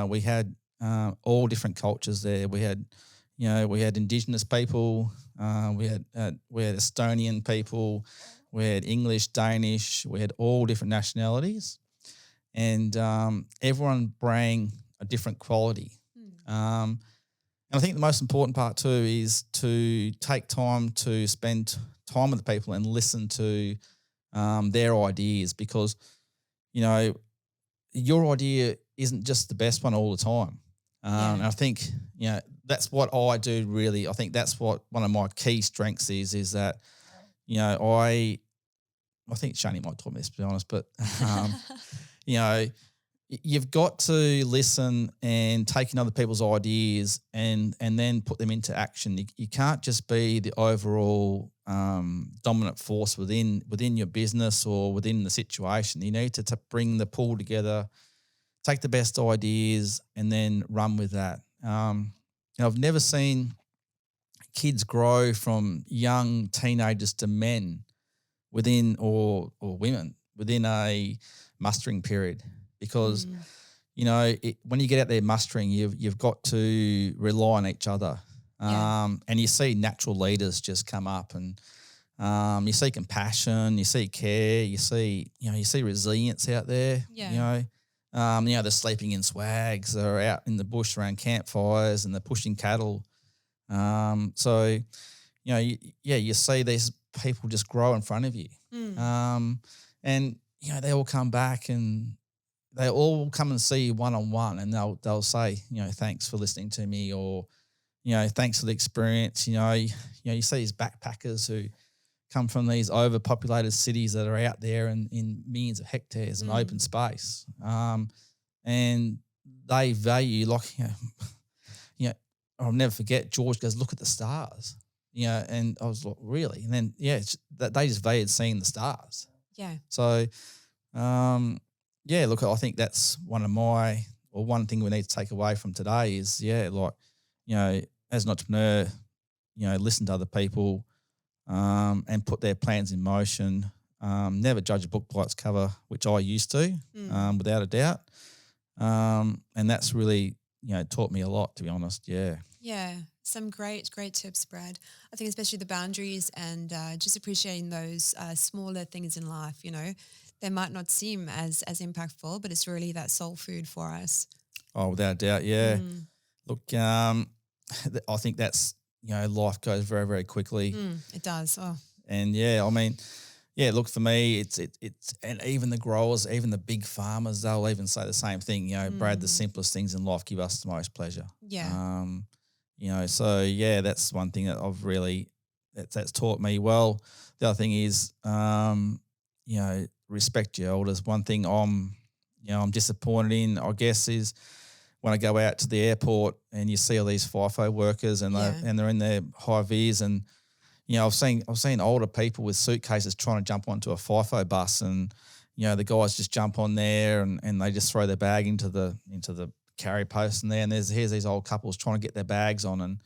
S2: We had all different cultures there. We had Indigenous people, we had Estonian people, we had English, Danish, we had all different nationalities, and everyone bring a different quality. And I think the most important part too is to take time to spend time with the people and listen to their ideas, because, your idea isn't just the best one all the time. And I think, that's what I do really. I think that's what one of my key strengths is that, I think Shani might taught me this, to be honest, but, you've got to listen and take in other people's ideas and then put them into action. You can't just be the overall dominant force within your business or within the situation. You need to bring the pool together, take the best ideas and then run with that. I've never seen kids grow from young teenagers to men within or women within a mustering period. Because, when you get out there mustering, you've got to rely on each other. And you see natural leaders just come up, and you see compassion, you see care, you see resilience out there. They're sleeping in swags, they're out in the bush around campfires and they're pushing cattle. You see these people just grow in front of you. And they all come back and they all come and see you one-on-one, and they'll say, thanks for listening to me, or, thanks for the experience. You see these backpackers who come from these overpopulated cities that are out there in millions of hectares and open space. And they value, I'll never forget, George goes, look at the stars, and I was like, really? And then, they just valued seeing the stars.
S1: Yeah.
S2: So, look, I think that's one thing we need to take away from today is, as an entrepreneur, listen to other people and put their plans in motion. Never judge a book by its cover, which I used to, without a doubt. And that's really, taught me a lot, to be honest. Yeah.
S1: Yeah. Some great tips, Brad. I think especially the boundaries and just appreciating those smaller things in life, they might not seem as impactful, but it's really that soul food for us.
S2: Oh, without a doubt, yeah. Look, I think that's, life goes very, very quickly.
S1: It does. Oh.
S2: And look, for me, it's and even the growers, even the big farmers, they'll even say the same thing. Brad, the simplest things in life give us the most pleasure.
S1: Yeah.
S2: That's one thing that I've really that's taught me well. The other thing is, respect your elders. One thing I'm disappointed in, I guess, is when I go out to the airport and you see all these FIFO workers and they're in their high vis, and I've seen older people with suitcases trying to jump onto a FIFO bus, and the guys just jump on there and they just throw their bag into the carry post in there, and here's these old couples trying to get their bags on, and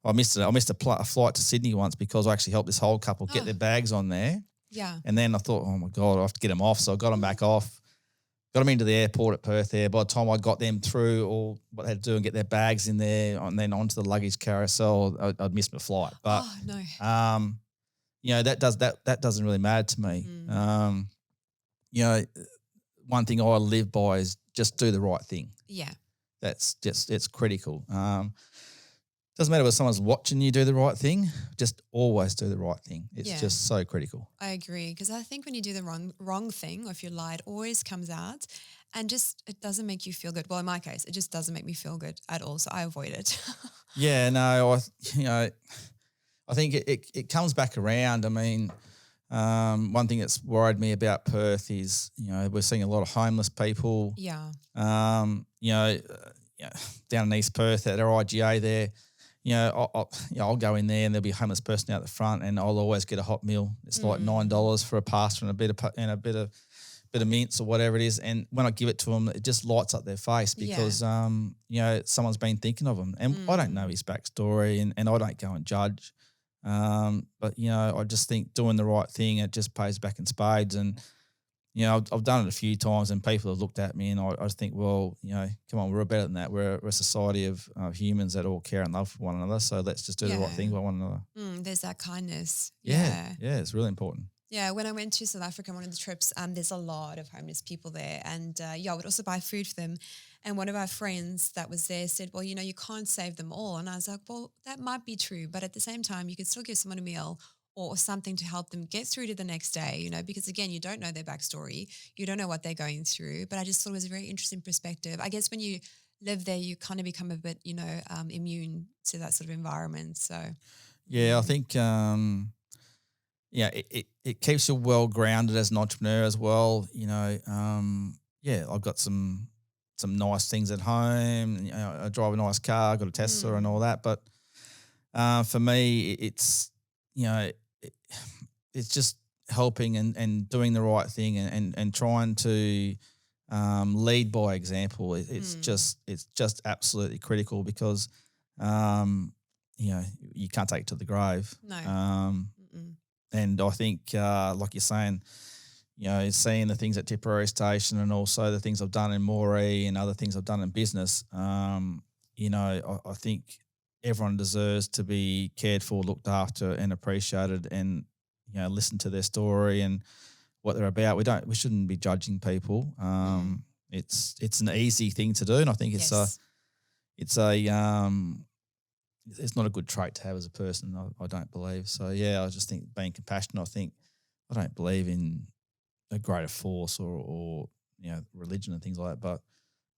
S2: I missed it. I missed a flight to Sydney once because I actually helped this whole couple get their bags on there.
S1: Yeah.
S2: And then I thought, oh my God, I have to get them off. So I got them back off, got them into the airport at Perth there. By the time I got them through all what they had to do and get their bags in there and then onto the luggage carousel, I'd missed my flight. But,
S1: no.
S2: that doesn't really matter to me. One thing I live by is just do the right thing.
S1: Yeah.
S2: It's critical. Doesn't matter if someone's watching you do the right thing, just always do the right thing. It's just so critical.
S1: I agree, because I think when you do the wrong thing, or if you lie, it always comes out and just it doesn't make you feel good. Well, in my case, it just doesn't make me feel good at all, so I avoid it.
S2: Yeah, no, I think it comes back around. I mean, one thing that's worried me about Perth is, we're seeing a lot of homeless people.
S1: Yeah.
S2: Down in East Perth at our IGA there, I'll go in there and there'll be a homeless person out the front, and I'll always get a hot meal. It's like $9 for a pasta and a bit of mince or whatever it is. And when I give it to them, it just lights up their face because someone's been thinking of them. And I don't know his backstory, and I don't go and judge. But I just think doing the right thing, it just pays back in spades. And I've done it a few times, and people have looked at me, and I just think, well, come on, we're better than that. We're a society of humans that all care and love for one another. So let's just do the right thing by one another.
S1: There's that kindness.
S2: Yeah, it's really important.
S1: Yeah, when I went to South Africa on one of the trips, there's a lot of homeless people there, and I would also buy food for them. And one of our friends that was there said, well, you can't save them all. And I was like, well, that might be true, but at the same time, you could still give someone a meal or something to help them get through to the next day, because again, you don't know their backstory. You don't know what they're going through. But I just thought it was a very interesting perspective. I guess when you live there, you kind of become a bit, immune to that sort of environment. So,
S2: yeah, I think, it keeps you well grounded as an entrepreneur as well. I've got some nice things at home. I drive a nice car, I got a Tesla and all that. But for me, it's it's just helping and doing the right thing and trying to lead by example. It's just absolutely critical because you can't take it to the grave.
S1: No.
S2: And I think, like you're saying, seeing the things at Tipperary Station and also the things I've done in Moree and other things I've done in business, I think everyone deserves to be cared for, looked after and appreciated, and, listen to their story and what they're about. We shouldn't be judging people. It's an easy thing to do. And I think it's not a good trait to have as a person. I don't believe. So I just think being compassionate, I don't believe in a greater force or religion and things like that. But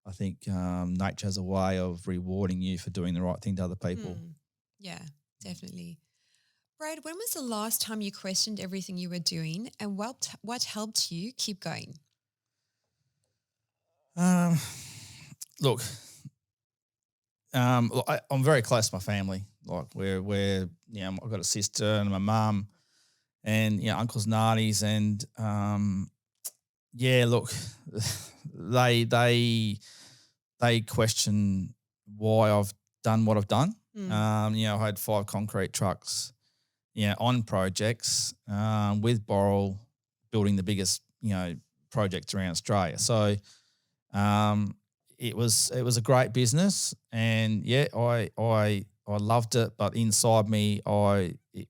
S2: I think nature has a way of rewarding you for doing the right thing to other people.
S1: Yeah, definitely. Brad, when was the last time you questioned everything you were doing, and what helped you keep going?
S2: Look, I'm very close to my family. Like we're I've got a sister and my mum and uncles and aunties, and look, they question why I've done what I've done. I had 5 concrete trucks, on projects with Boral, building the biggest projects around Australia. So it was a great business, and I loved it, but inside me it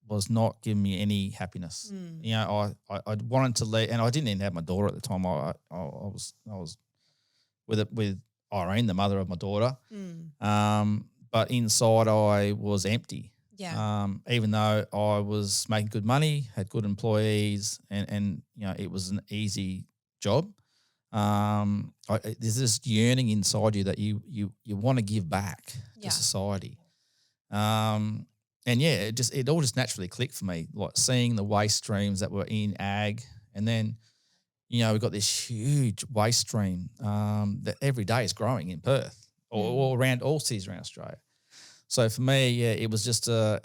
S2: was not giving me any happiness. I wanted to leave, and I didn't even have my daughter at the time. I was with Irene, the mother of my daughter. But inside I was empty.
S1: Yeah.
S2: Even though I was making good money, had good employees, and it was an easy job. There's this yearning inside you that you want to give back to society. It all just naturally clicked for me, like seeing the waste streams that were in ag, and then we've got this huge waste stream that every day is growing in Perth or around all cities around Australia. So for me, it was just a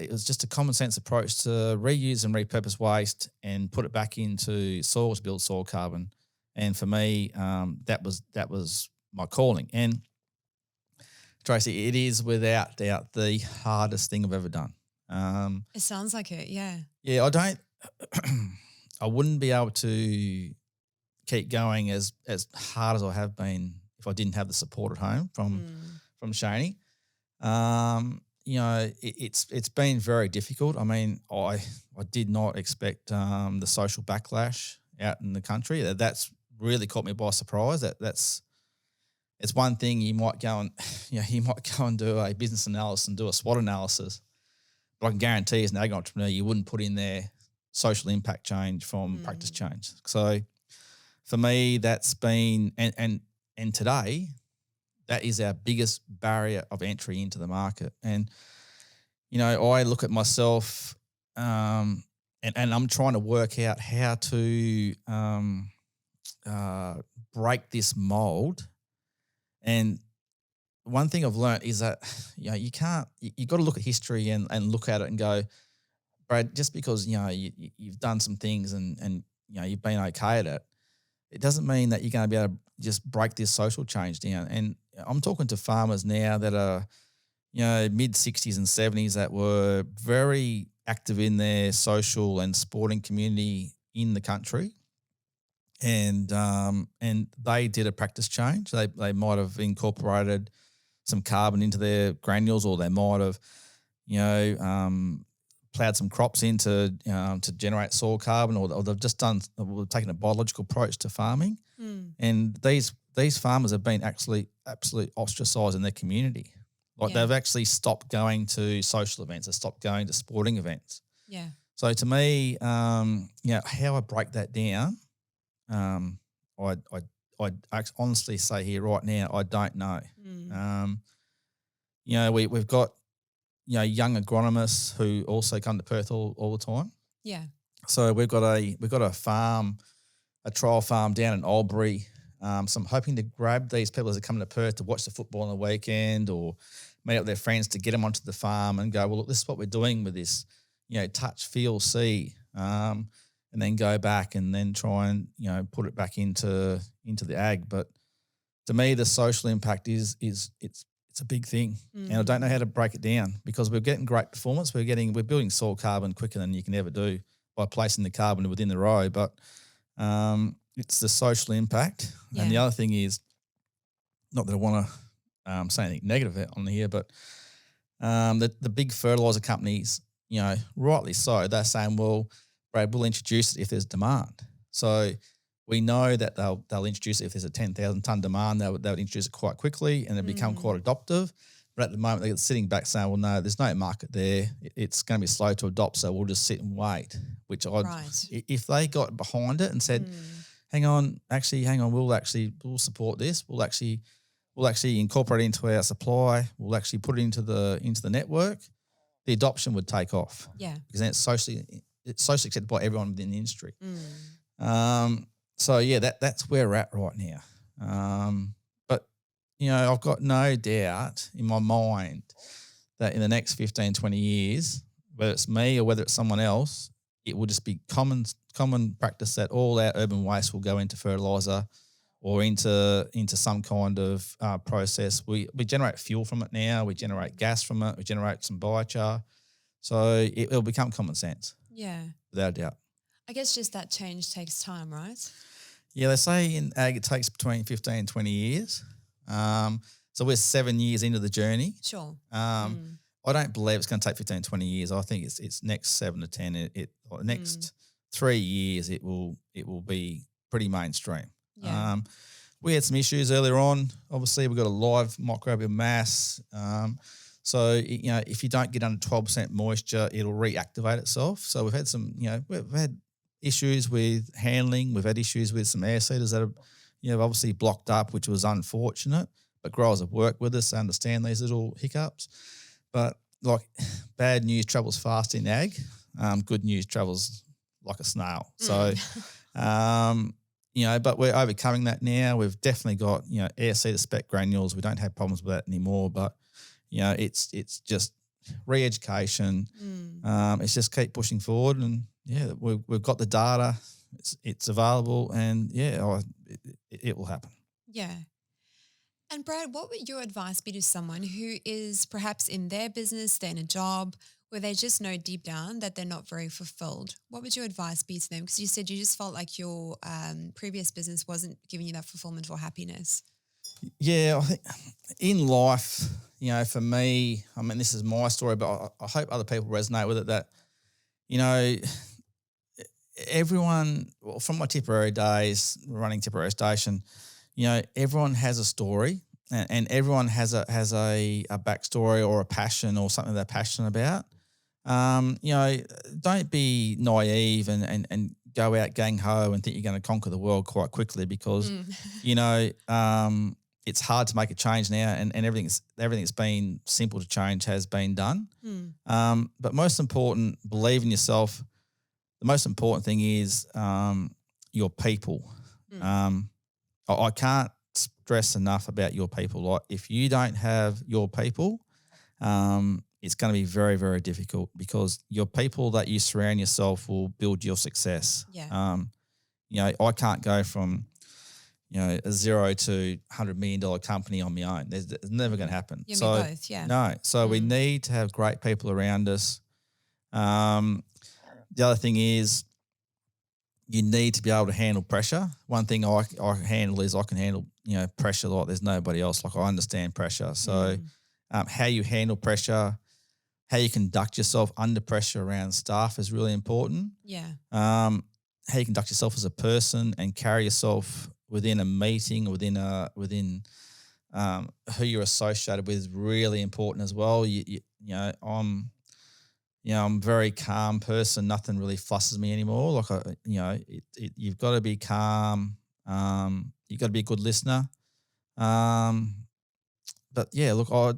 S2: common sense approach to reuse and repurpose waste and put it back into soil to build soil carbon. And for me, that was my calling. And Tracy, it is without doubt the hardest thing I've ever done.
S1: It sounds like it, yeah.
S2: Yeah, I wouldn't be able to keep going as hard as I have been if I didn't have the support at home from Cheyenne. It's been very difficult. I mean, I did not expect the social backlash out in the country. That's really caught me by surprise. It's one thing you might go and do a business analysis and do a SWOT analysis, but I can guarantee as an ag entrepreneur, you wouldn't put in there social impact change from practice change. So for me, that's been and today, that is our biggest barrier of entry into the market. And I look at myself, and I'm trying to work out how to break this mold. And one thing I've learned is that you can't. You got to look at history and look at it and go, Brad. Just because you've done some things and you've been okay at it, it doesn't mean that you're going to be able to just break this social change down. And I'm talking to farmers now that are mid 60s and 70s that were very active in their social and sporting community in the country. And they did a practice change. They might have incorporated some carbon into their granules, or they might have, ploughed some crops in to generate soil carbon, or they've just taken a biological approach to farming. And these farmers have been absolutely ostracised in their community. They've actually stopped going to social events, they've stopped going to sporting events.
S1: Yeah.
S2: So to me, how I break that down, I honestly say here right now, I don't know. We've got young agronomists who also come to Perth all the time.
S1: Yeah.
S2: So we've got a farm, a trial farm down in Albury. So I'm hoping to grab these people as they come to Perth to watch the football on the weekend, or meet up with their friends to get them onto the farm and go, well, look, this is what we're doing with this, touch, feel, see, and then go back and then try and, put it back into the ag. But to me, the social impact is it's a big thing. And I don't know how to break it down, because we're getting great performance. We're building soil carbon quicker than you can ever do by placing the carbon within the row. But it's the social impact. Yeah. And the other thing is, not that I want to say anything negative on here, but the big fertiliser companies, rightly so, they're saying, well, Brad, we'll introduce it if there's demand. So we know that they'll introduce it if there's a 10,000 tonne demand. They would introduce it quite quickly, and it'll become quite adoptive. But at the moment, they're sitting back saying, well, no, there's no market there. It's going to be slow to adopt, so we'll just sit and wait. If they got behind it and said, hang on, we'll support this. We'll actually incorporate it into our supply. We'll actually put it into the network. The adoption would take off.
S1: Yeah.
S2: Because then it's socially accepted by everyone within the industry. So yeah, that's where we're at right now. But I've got no doubt in my mind that in the next 15, 20 years, whether it's me or whether it's someone else, it will just be common practice that all our urban waste will go into fertiliser or into some kind of process. We generate fuel from it now. We generate gas from it. We generate some biochar. So it'll become common sense.
S1: Yeah.
S2: Without a doubt.
S1: I guess just that change takes time, right?
S2: Yeah, they say in ag it takes between 15 and 20 years. So we're 7 years into the journey.
S1: Sure.
S2: I don't believe it's going to take 15, 20 years. I think it's next 7 to 10. Next 3 years it will be pretty mainstream.
S1: Yeah.
S2: We had some issues earlier on. Obviously, we've got a live microbial mass. So if you don't get under 12% moisture, it'll reactivate itself. So we've had we've had issues with handling. We've had issues with some air seeders that have obviously blocked up, which was unfortunate. But growers have worked with us, understand these little hiccups. But bad news travels fast in ag. Good news travels like a snail. So, but we're overcoming that now. We've definitely got, air seeder spec granules. We don't have problems with that anymore. But, it's just re-education. It's just keep pushing forward, and we've got the data. It's available, and it will happen.
S1: Yeah. And Brad, what would your advice be to someone who is perhaps in their business, they're in a job where they just know deep down that they're not very fulfilled? What would your advice be to them? Because you said you just felt like your previous business wasn't giving you that fulfillment or happiness.
S2: Yeah, I think in life, for me, I mean, this is my story, but I hope other people resonate with it that, you know, everyone, well, from my Tipperary days, running Tipperary Station, everyone has a story and everyone has a backstory or a passion or something they're passionate about. Don't be naive and go out gang ho and think you're going to conquer the world quite quickly because, it's hard to make a change now and everything that's been simple to change has been done. But most important, believe in yourself. The most important thing is your people. I can't stress enough about your people. Like if you don't have your people, it's going to be very, very difficult because your people that you surround yourself will build your success.
S1: Yeah.
S2: I can't go from a $0 to $100 million company on my own. It's never going to happen.
S1: You so both, yeah.
S2: No. So we need to have great people around us. The other thing is you need to be able to handle pressure. One thing I handle is I can handle pressure like there's nobody else. Like I understand pressure. So how you handle pressure, how you conduct yourself under pressure around staff is really important.
S1: Yeah.
S2: How you conduct yourself as a person and carry yourself within a meeting, within who you're associated with is really important as well. I'm a very calm person. Nothing really flusses me anymore. Like you've got to be calm. You've got to be a good listener. But yeah, look, I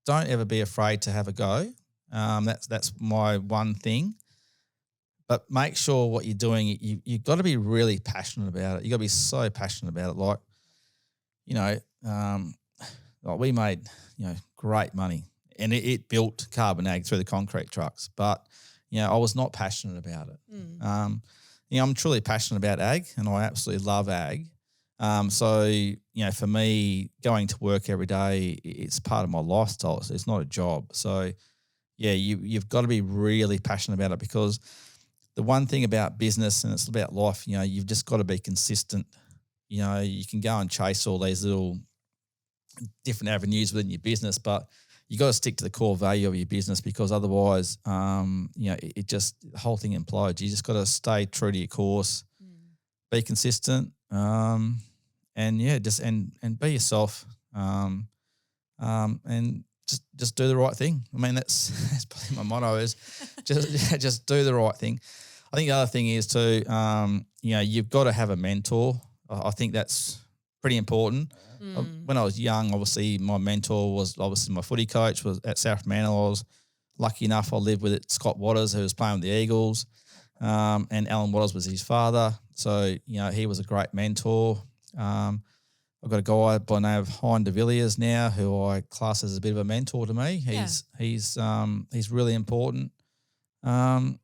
S2: don't ever be afraid to have a go. That's my one thing. But make sure what you're doing, you've got to be really passionate about it. You've got to be so passionate about it. Like we made, great money and it built carbon ag through the concrete trucks. But, I was not passionate about it. I'm truly passionate about ag and I absolutely love ag. So, for me, going to work every day, it's part of my lifestyle. It's not a job. So, yeah, you've got to be really passionate about it because the one thing about business and it's about life, you've just got to be consistent. You can go and chase all these little different avenues within your business, but you got to stick to the core value of your business because otherwise, it just the whole thing implodes. You just got to stay true to your course, be consistent, and be yourself, and just do the right thing. I mean, that's probably my motto is just do the right thing. I think the other thing is too, you've got to have a mentor. I think that's pretty important. When I was young, obviously my mentor was obviously my footy coach was at South Fremantle. I was lucky enough I lived with Scott Waters, who was playing with the Eagles, and Alan Waters was his father. So, he was a great mentor. I've got a guy by the name of Hein de Villiers now who I class as a bit of a mentor to me. He's really important. And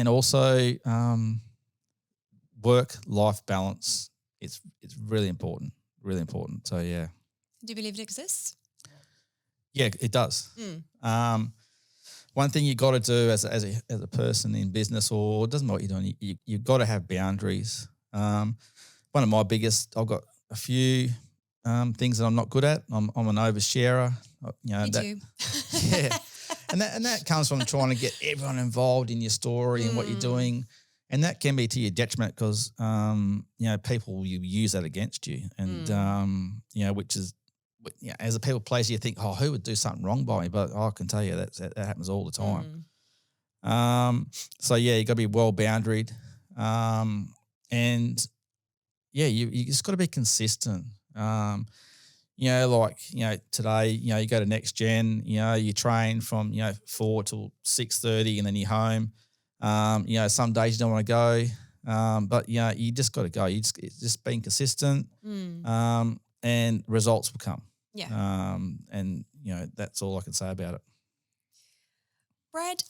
S2: also work-life balance. It's really important, really important. So, yeah.
S1: Do you believe it exists?
S2: Yeah, it does. One thing you got to do as a person in business or it doesn't matter what you're doing, you've got to have boundaries. One of my biggest, I've got a few things that I'm not good at. I'm an oversharer.
S1: Me too.
S2: Yeah. And that comes from trying to get everyone involved in your story and what you're doing. And that can be to your detriment because, people will use that against you. And, which is, as a people pleaser, you think, oh, who would do something wrong by me? But I can tell you that happens all the time. So, yeah, you got to be well-boundaried. And, yeah, you just got to be consistent. Today, you go to Next Gen, you train from, 4 till 6:30 and then you're home. Some days you don't want to go, but, you just got to go. It's just being consistent and results will come.
S1: Yeah.
S2: And, that's all I can say about it.
S1: Brad,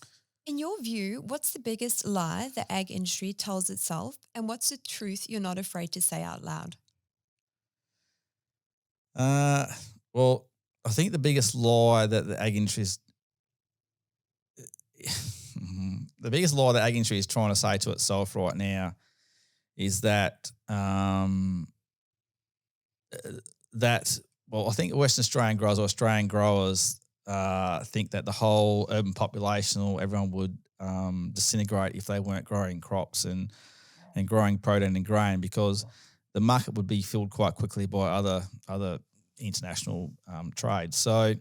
S1: In your view, what's the biggest lie the ag industry tells itself, and what's the truth you're not afraid to say out loud?
S2: Uh, well, I think the biggest lie that the ag industry is the biggest lie that ag industry is trying to say to itself right now is that that I think Western Australian growers or Australian growers think that the whole urban population or everyone would disintegrate if they weren't growing crops and growing protein and grain, because the market would be filled quite quickly by other international trade. So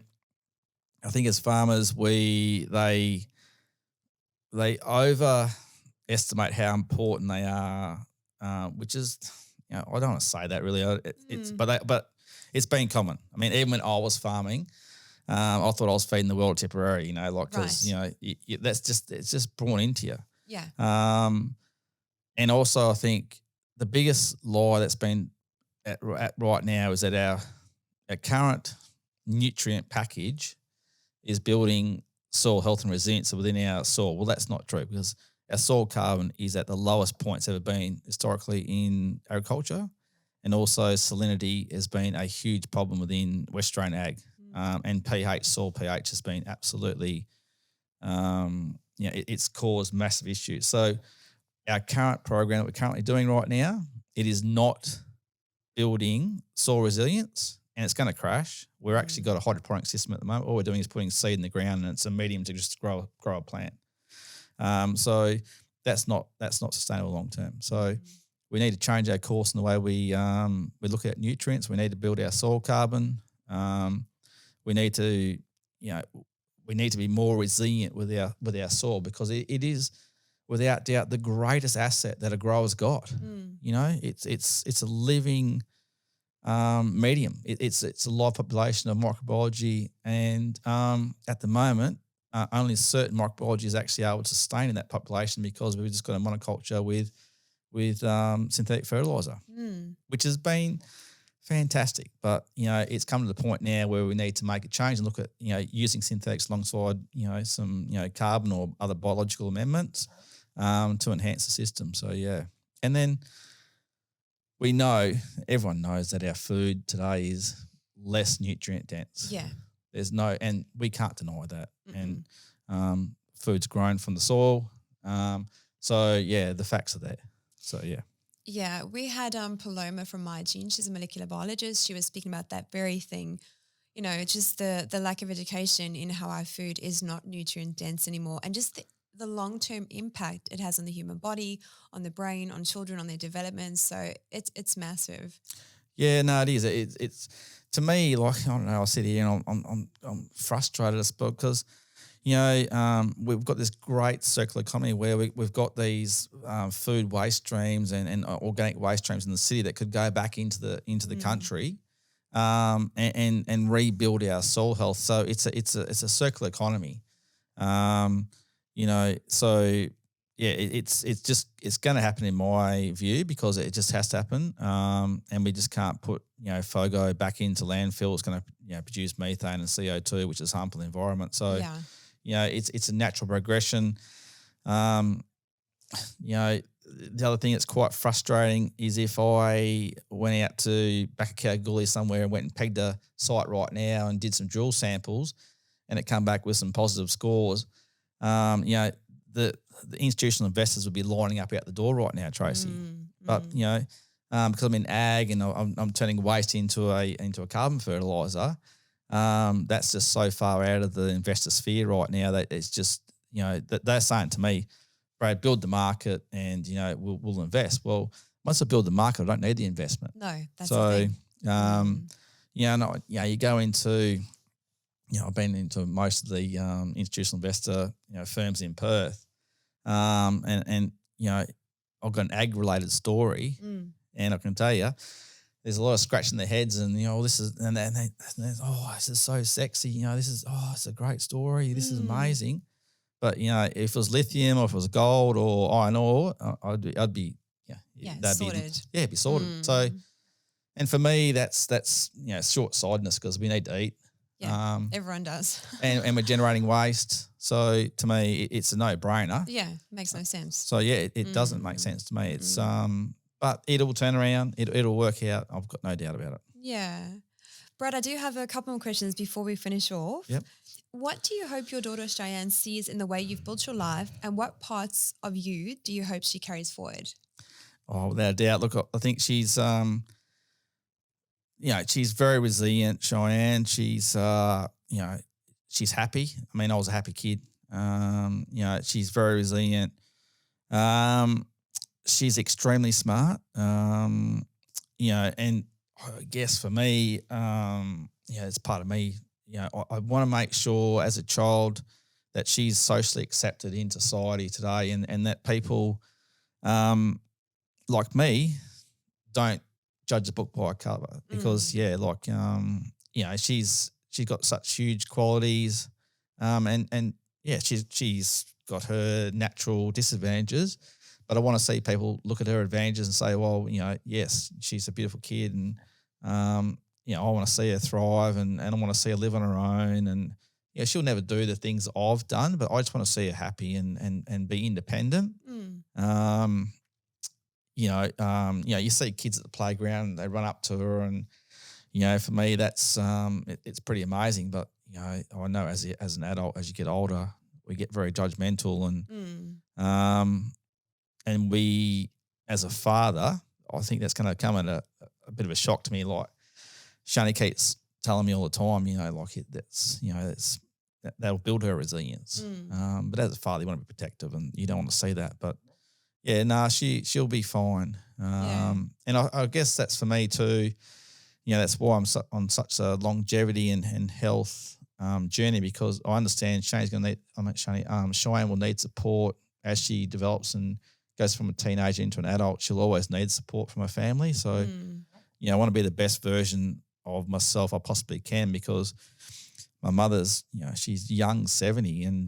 S2: I think as farmers, they overestimate how important they are, which is, I don't want to say that really. But it's been common. I mean, even when I was farming, I thought I was feeding the world Tipperary, because
S1: Right.
S2: it's just born into you.
S1: Yeah.
S2: And also I think the biggest lie that's been at right now is that our current nutrient package is building soil health and resilience within our soil. Well, that's not true, because our soil carbon is at the lowest point it's ever been historically in agriculture, and also salinity has been a huge problem within West Australian ag, and soil pH has been absolutely, it's caused massive issues. So our current program that we're currently doing right now, it is not building soil resilience, and it's going to crash. We're actually got a hydroponic system at the moment. All we're doing is putting seed in the ground, and it's a medium to just grow a plant. So that's not sustainable long term. So we need to change our course in the way we look at nutrients. We need to build our soil carbon. We need to be more resilient with our soil, because it is without doubt the greatest asset that a grower's got. It's a living medium. It's a live population of microbiology, and at the moment, only certain microbiology is actually able to sustain in that population, because we've just got a monoculture with synthetic fertiliser, which has been fantastic. But it's come to the point now where we need to make a change and look at using synthetics alongside some carbon or other biological amendments to enhance the system. So and then everyone knows that our food today is less nutrient dense.
S1: Yeah.
S2: And we can't deny that. Mm-hmm. And food's grown from the soil. The facts are there. So
S1: Yeah, we had Paloma from Hygiene. She's a molecular biologist. She was speaking about that very thing. Just the lack of education in how our food is not nutrient dense anymore, and just the long-term impact it has on the human body, on the brain, on children, on their development. So it's massive.
S2: Yeah, no, it is. It's to me, like, I don't know, I sit here and I'm frustrated because we've got this great circular economy where we've got these food waste streams and organic waste streams in the city that could go back into the country, and rebuild our soil health. So it's a circular economy. It's going to happen in my view, because it just has to happen. And we just can't put FOGO back into landfill. It's going to produce methane and CO2, which is harmful to the environment. So it's a natural progression. The other thing that's quite frustrating is if I went out to back of Kalgoorlie somewhere and went and pegged a site right now and did some drill samples, and it come back with some positive scores, the institutional investors would be lining up out the door right now, Tracy. But because I'm in ag and I'm turning waste into a carbon fertiliser, that's just so far out of the investor sphere right now that it's just that they're saying to me, Brad, build the market and we'll invest. Well, once I build the market, I don't need the investment.
S1: No, that's the thing.
S2: You go into I've been into most of the institutional investor firms in Perth. And I've got an ag-related story, and I can tell you, there's a lot of scratching their heads, and this is this is so sexy. It's a great story. This is amazing. But if it was lithium, or if it was gold or iron ore, I'd be
S1: sorted.
S2: It'd be sorted. So, and for me, that's short-sightedness, because we need to eat.
S1: Yeah, everyone does.
S2: and we're generating waste. So to me, it's a no-brainer.
S1: Yeah, makes no sense.
S2: So yeah, it doesn't make sense to me. It's but it'll turn around. It'll work out. I've got no doubt about it.
S1: Yeah. Brad, I do have a couple more questions before we finish off.
S2: Yep.
S1: What do you hope your daughter Cheyenne sees in the way you've built your life, and what parts of you do you hope she carries forward?
S2: Oh, without a doubt. Look, I think she's she's very resilient, Cheyenne. She's she's happy. I mean, I was a happy kid. She's very resilient. She's extremely smart. And I guess for me, it's part of me. I want to make sure as a child that she's socially accepted in society today, and that people like me don't judge a book by a cover, because she's got such huge qualities, and she's got her natural disadvantages, but I want to see people look at her advantages and say, well, yes, she's a beautiful kid, and I want to see her thrive, and I want to see her live on her own, and she'll never do the things I've done, but I just want to see her happy and be independent. You see kids at the playground, they run up to her, and for me that's it's pretty amazing. But I know as an adult, as you get older, we get very judgmental, and we, as a father, I think that's going to come at a bit of a shock to me. Like Shani keeps telling me all the time, that'll build her resilience. But as a father, you want to be protective, and you don't want to see that. But she'll be fine. And I guess that's for me too. That's why I'm on such a longevity and health journey, because I understand Cheyenne will need support as she develops and goes from a teenager into an adult. She'll always need support from her family. So, I want to be the best version of myself I possibly can, because my mother's, she's young, 70, and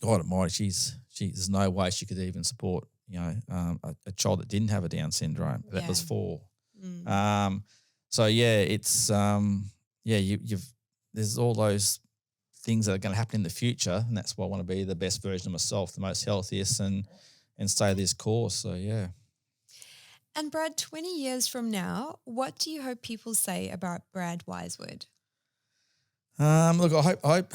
S2: God almighty, there's no way she could even support, a child that didn't have a Down syndrome. That was 4. There's all those things that are going to happen in the future, and that's why I want to be the best version of myself, the most healthiest, and stay this course. So yeah.
S1: And Brad, 20 years from now, what do you hope people say about Brad Wisewould?
S2: Look, I hope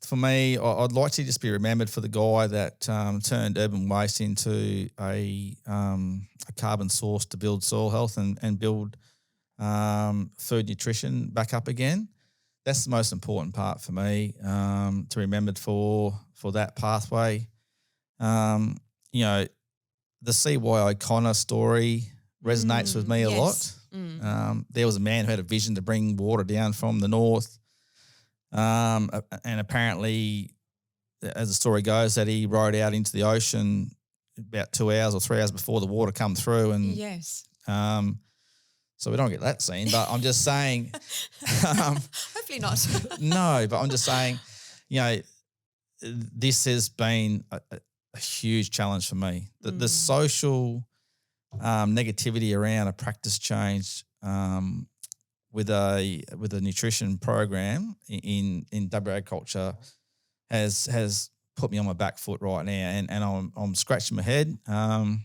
S2: for me, I'd like to just be remembered for the guy that turned urban waste into a carbon source to build soil health and build food nutrition back up again. That's the most important part for me, to be remembered for that pathway. The C.Y. O'Connor story resonates with me a lot. There was a man who had a vision to bring water down from the north. And apparently, as the story goes, that he rode out into the ocean about 2 hours or 3 hours before the water come through. And so we don't get that scene, but I'm just saying.
S1: Hopefully not.
S2: No, but I'm just saying, this has been a huge challenge for me. The social negativity around a practice change with a nutrition program in WA agriculture has put me on my back foot right now, and I'm scratching my head. I'm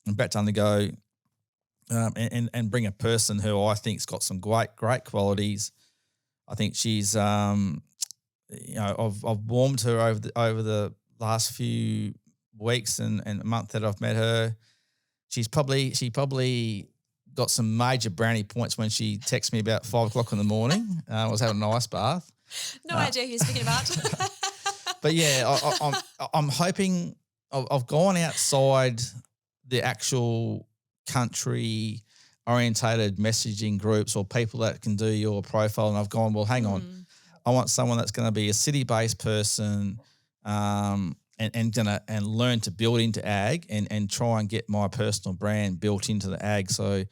S2: about to undergo and bring a person who I think's got some great qualities. I think she's I've warmed her over the last few weeks and a month that I've met her. She probably got some major brownie points when she texted me about 5 o'clock in the morning. I was having an ice bath.
S1: No idea who you're speaking about.
S2: But yeah, I'm hoping I've gone outside the actual country orientated messaging groups or people that can do your profile, and I've gone, well, hang on, I want someone that's going to be a city-based person, and learn to build into ag and try and get my personal brand built into the ag, so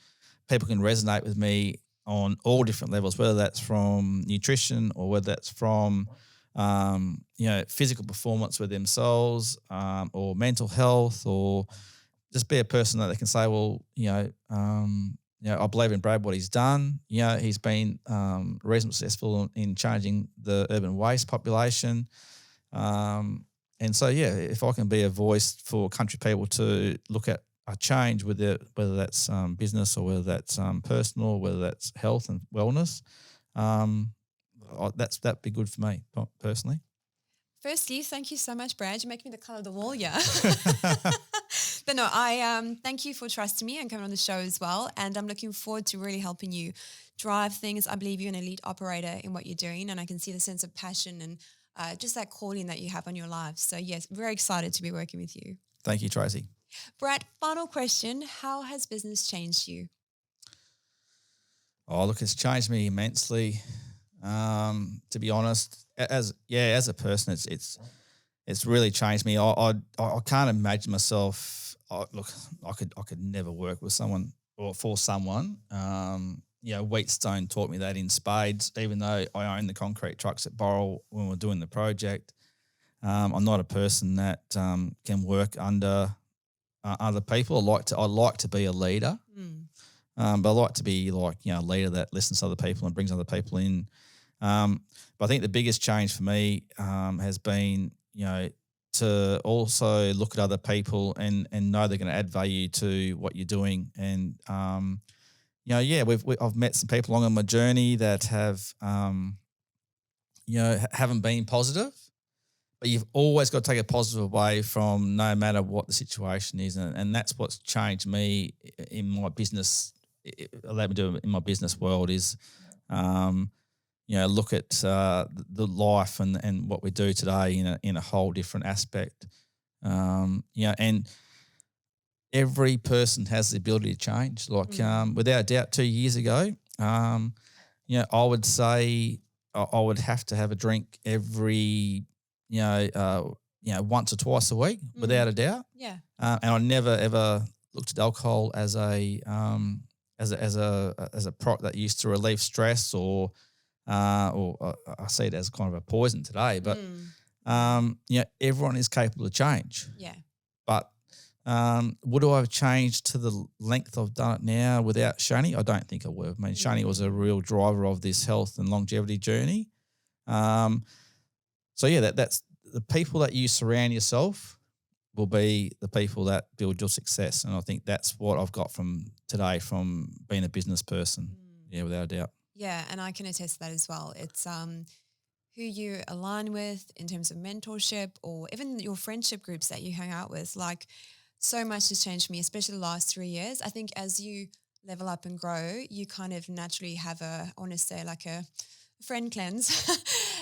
S2: people can resonate with me on all different levels, whether that's from nutrition or whether that's from physical performance with themselves, or mental health, or just be a person that they can say, well, I believe in Brad, what he's done. He's been reasonably successful in changing the urban waste population. And so, if I can be a voice for country people to look at a change, whether that's business or whether that's personal, whether that's health and wellness, that'd be good for me personally.
S1: Firstly, thank you so much, Brad. You're making me the colour of the wall, yeah. But no, I thank you for trusting me and coming on the show as well. And I'm looking forward to really helping you drive things. I believe you're an elite operator in what you're doing, and I can see the sense of passion and just that calling that you have on your life. So yes, very excited to be working with you.
S2: Thank you, Tracy.
S1: Brad, final question. How has business changed you?
S2: Oh, look, it's changed me immensely. To be honest, as a person, it's really changed me. I can't imagine myself. I could never work with someone or for someone. Wheatstone taught me that in spades. Even though I own the concrete trucks at Boral when we're doing the project, I'm not a person that can work under other people. I like to be a leader, but I like to be a leader that listens to other people and brings other people in. But I think the biggest change for me has been, to also look at other people and know they're going to add value to what you're doing. And, I've met some people along on my journey that have, haven't been positive, but you've always got to take a positive away from no matter what the situation is. And that's what's changed me in my business, allowed me to do in my business world is, look at the life and what we do today in a whole different aspect. And every person has the ability to change. Without a doubt, 2 years ago, I would say I would have to have a drink every, once or twice a week, without a doubt.
S1: Yeah.
S2: And I never ever looked at alcohol as a product that used to relieve stress or I see it as kind of a poison today, but everyone is capable of change.
S1: Yeah.
S2: But would I have changed to the length I've done it now without Shani? I don't think I would. I mean, Shani was a real driver of this health and longevity journey. That's the people that you surround yourself will be the people that build your success. And I think that's what I've got from today from being a business person. Yeah, without a doubt.
S1: Yeah, and I can attest to that as well. It's who you align with in terms of mentorship or even your friendship groups that you hang out with. Like, so much has changed for me, especially the last 3 years. I think as you level up and grow, you kind of naturally have a friend cleanse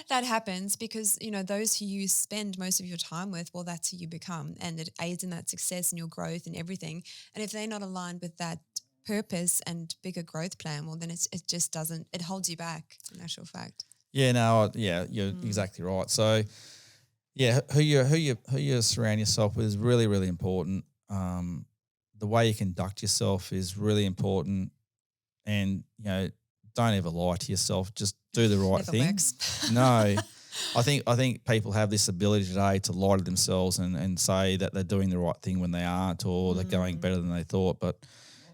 S1: that happens because, those who you spend most of your time with, well, that's who you become. And it aids in that success and your growth and everything. And if they're not aligned with that purpose and bigger growth plan, well, then it just doesn't, it holds you back in actual fact.
S2: You're exactly right. So who you surround yourself with is really, really important. The way you conduct yourself is really important. And, don't ever lie to yourself. Just do the right
S1: Never
S2: thing.
S1: Works.
S2: No. I think people have this ability today to lie to themselves and say that they're doing the right thing when they aren't, or they're going better than they thought. But,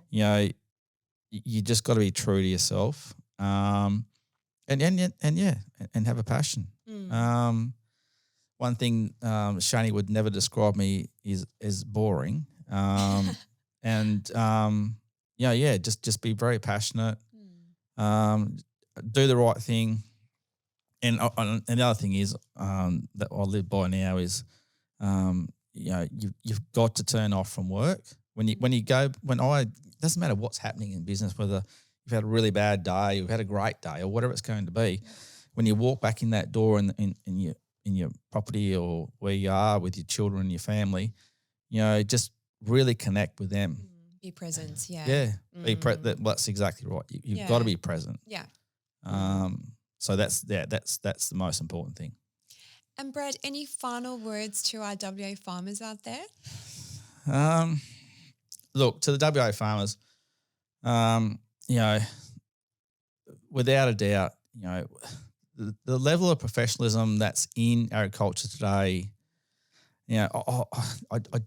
S2: you just got to be true to yourself, and have a passion. One thing Shani would never describe me is boring, just be very passionate, do the right thing, and the other thing is that I live by now is you've got to turn off from work doesn't matter what's happening in business, whether you've had a really bad day, you've had a great day, or whatever it's going to be. When you walk back in that door in your property or where you are with your children and your family, just really connect with them.
S1: Be present, yeah.
S2: Yeah, that's exactly right. You've got to be present.
S1: Yeah.
S2: So that's the most important thing.
S1: And Brad, any final words to our WA farmers out there?
S2: Look, to the WA farmers, without a doubt, the level of professionalism that's in agriculture today, I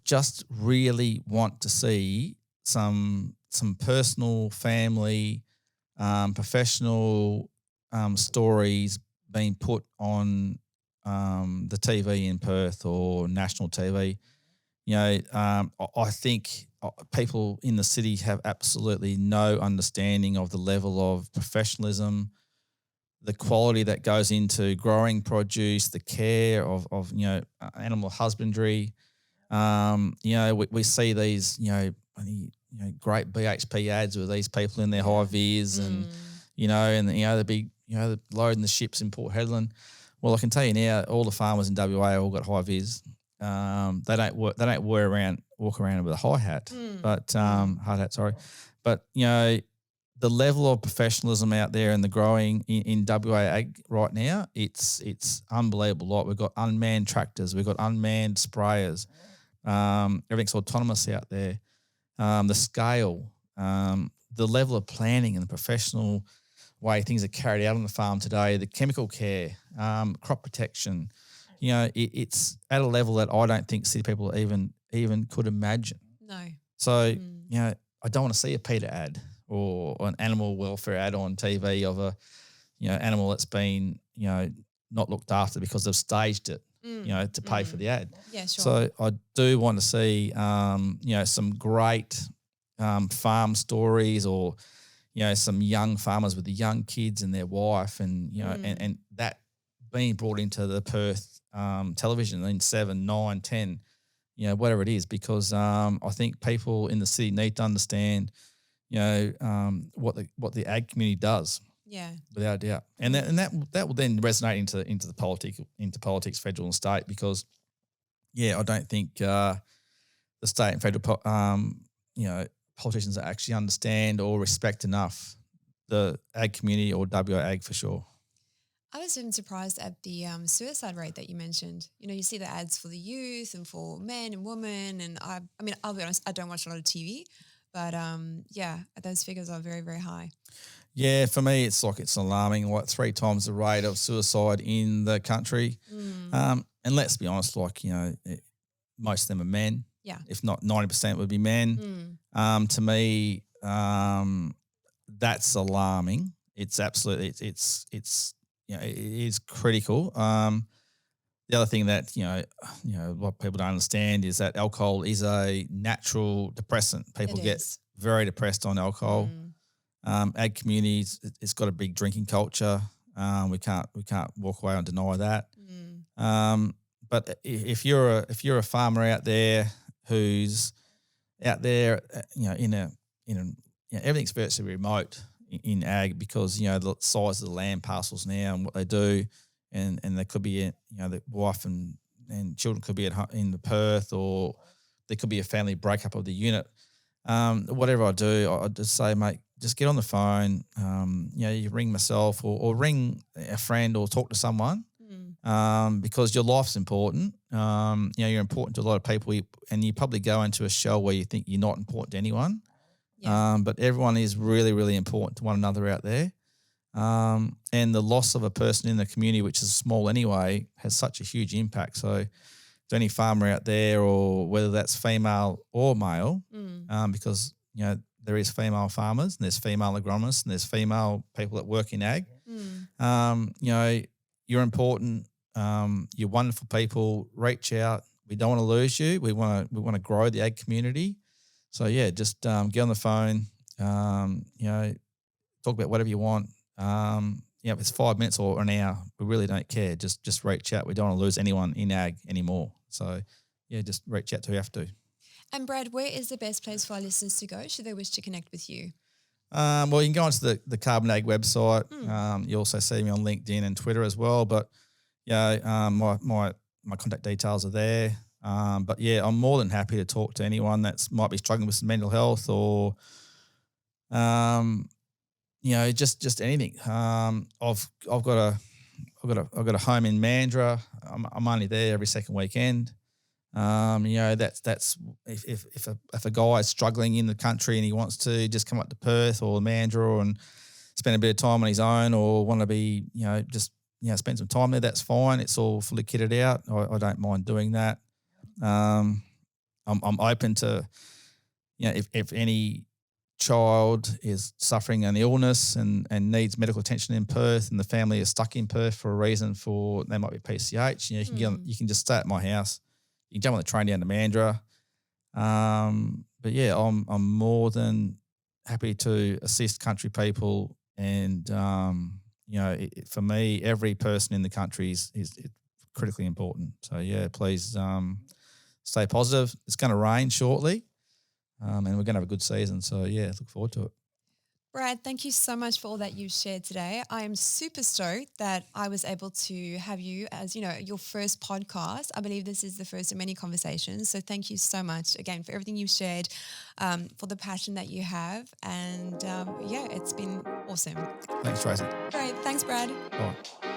S2: just really want to see some some personal, family, professional stories being put on the TV in Perth or national TV. I think people in the city have absolutely no understanding of the level of professionalism, the quality that goes into growing produce, the care of animal husbandry. We see these, great BHP ads with these people in their high vis and the big, the loading the ships in Port Hedland. Well, I can tell you now, all the farmers in WA all got high vis. They don't walk around with a hard hat, But the level of professionalism out there and the growing in WA ag right now, it's unbelievable. Like, we've got unmanned tractors, we've got unmanned sprayers. Everything's autonomous out there. The scale, the level of planning and the professional way things are carried out on the farm today, the chemical care, crop protection, it's at a level that I don't think city people even could imagine.
S1: No.
S2: So, I don't want to see a PETA ad or an animal welfare ad on TV of a, animal that's been, not looked after because they've staged it, to pay for the ad.
S1: Yeah, sure.
S2: So I do want to see, some great farm stories or, some young farmers with the young kids and their wife and, and that being brought into the Perth television in 7, 9, 10, whatever it is, because I think people in the city need to understand, what the ag community does.
S1: Yeah,
S2: without a doubt, and that will then resonate into politics, federal and state, because I don't think the state and federal politicians actually understand or respect enough the ag community or WA ag for sure.
S1: I was even surprised at the suicide rate that you mentioned. You see the ads for the youth and for men and women, and I'll be honest, I don't watch a lot of TV, but those figures are very, very high.
S2: Yeah, for me, it's alarming, 3 times the rate of suicide in the country. And let's be honest, most of them are men.
S1: Yeah.
S2: If not 90% would be men. To me, that's alarming. It's absolutely, it is critical. The other thing that, what people don't understand is that alcohol is a natural depressant. People get very depressed on alcohol. Ag communities, it's got a big drinking culture. We can't walk away and deny that. But if you're a farmer out there who's out there, everything's virtually remote in ag because the size of the land parcels now and what they do, and they could be the wife and children could be in the Perth, or there could be a family breakup of the unit. Whatever I do, I just say, mate, just get on the phone. You ring myself or ring a friend or talk to someone, because your life's important. You're important to a lot of people, and you probably go into a show where you think you're not important to anyone. Yeah. But everyone is really, really important to one another out there. And the loss of a person in the community, which is small anyway, has such a huge impact. So to any farmer out there, or whether that's female or male, because, there is female farmers and there's female agronomists and there's female people that work in ag. You're important. You're wonderful people. Reach out. We don't want to lose you. We want to grow the ag community. So just get on the phone. Talk about whatever you want. If it's 5 minutes or an hour, we really don't care. Just reach out. We don't want to lose anyone in ag anymore. So just reach out to who you have to.
S1: And Brad, where is the best place for our listeners to go should they wish to connect with you?
S2: Well, you can go onto the Carbon Ag website. You also see me on LinkedIn and Twitter as well. But my contact details are there. But I'm more than happy to talk to anyone that might be struggling with some mental health or, just anything. I've got a home in Mandurah. I'm only there every second weekend. That's if a guy is struggling in the country and he wants to just come up to Perth or Mandurah and spend a bit of time on his own, or want to be, spend some time there, that's fine. It's all fully kitted out. I don't mind doing that. I'm open to, if any child is suffering an illness and needs medical attention in Perth, and the family is stuck in Perth for a reason, for they might be PCH, you can just stay at my house. You can jump on the train down to Mandurah. But yeah, I'm more than happy to assist country people, and for me, every person in the country is critically important. So yeah, please stay positive. It's going to rain shortly. And we're going to have a good season. So, yeah, look forward to it.
S1: Brad, thank you so much for all that you've shared today. I am super stoked that I was able to have you as, your first podcast. I believe this is the first of many conversations. So thank you so much again for everything you've shared, for the passion that you have. And it's been awesome.
S2: Thanks, Tracy.
S1: Great. Thanks, Brad.
S2: Bye.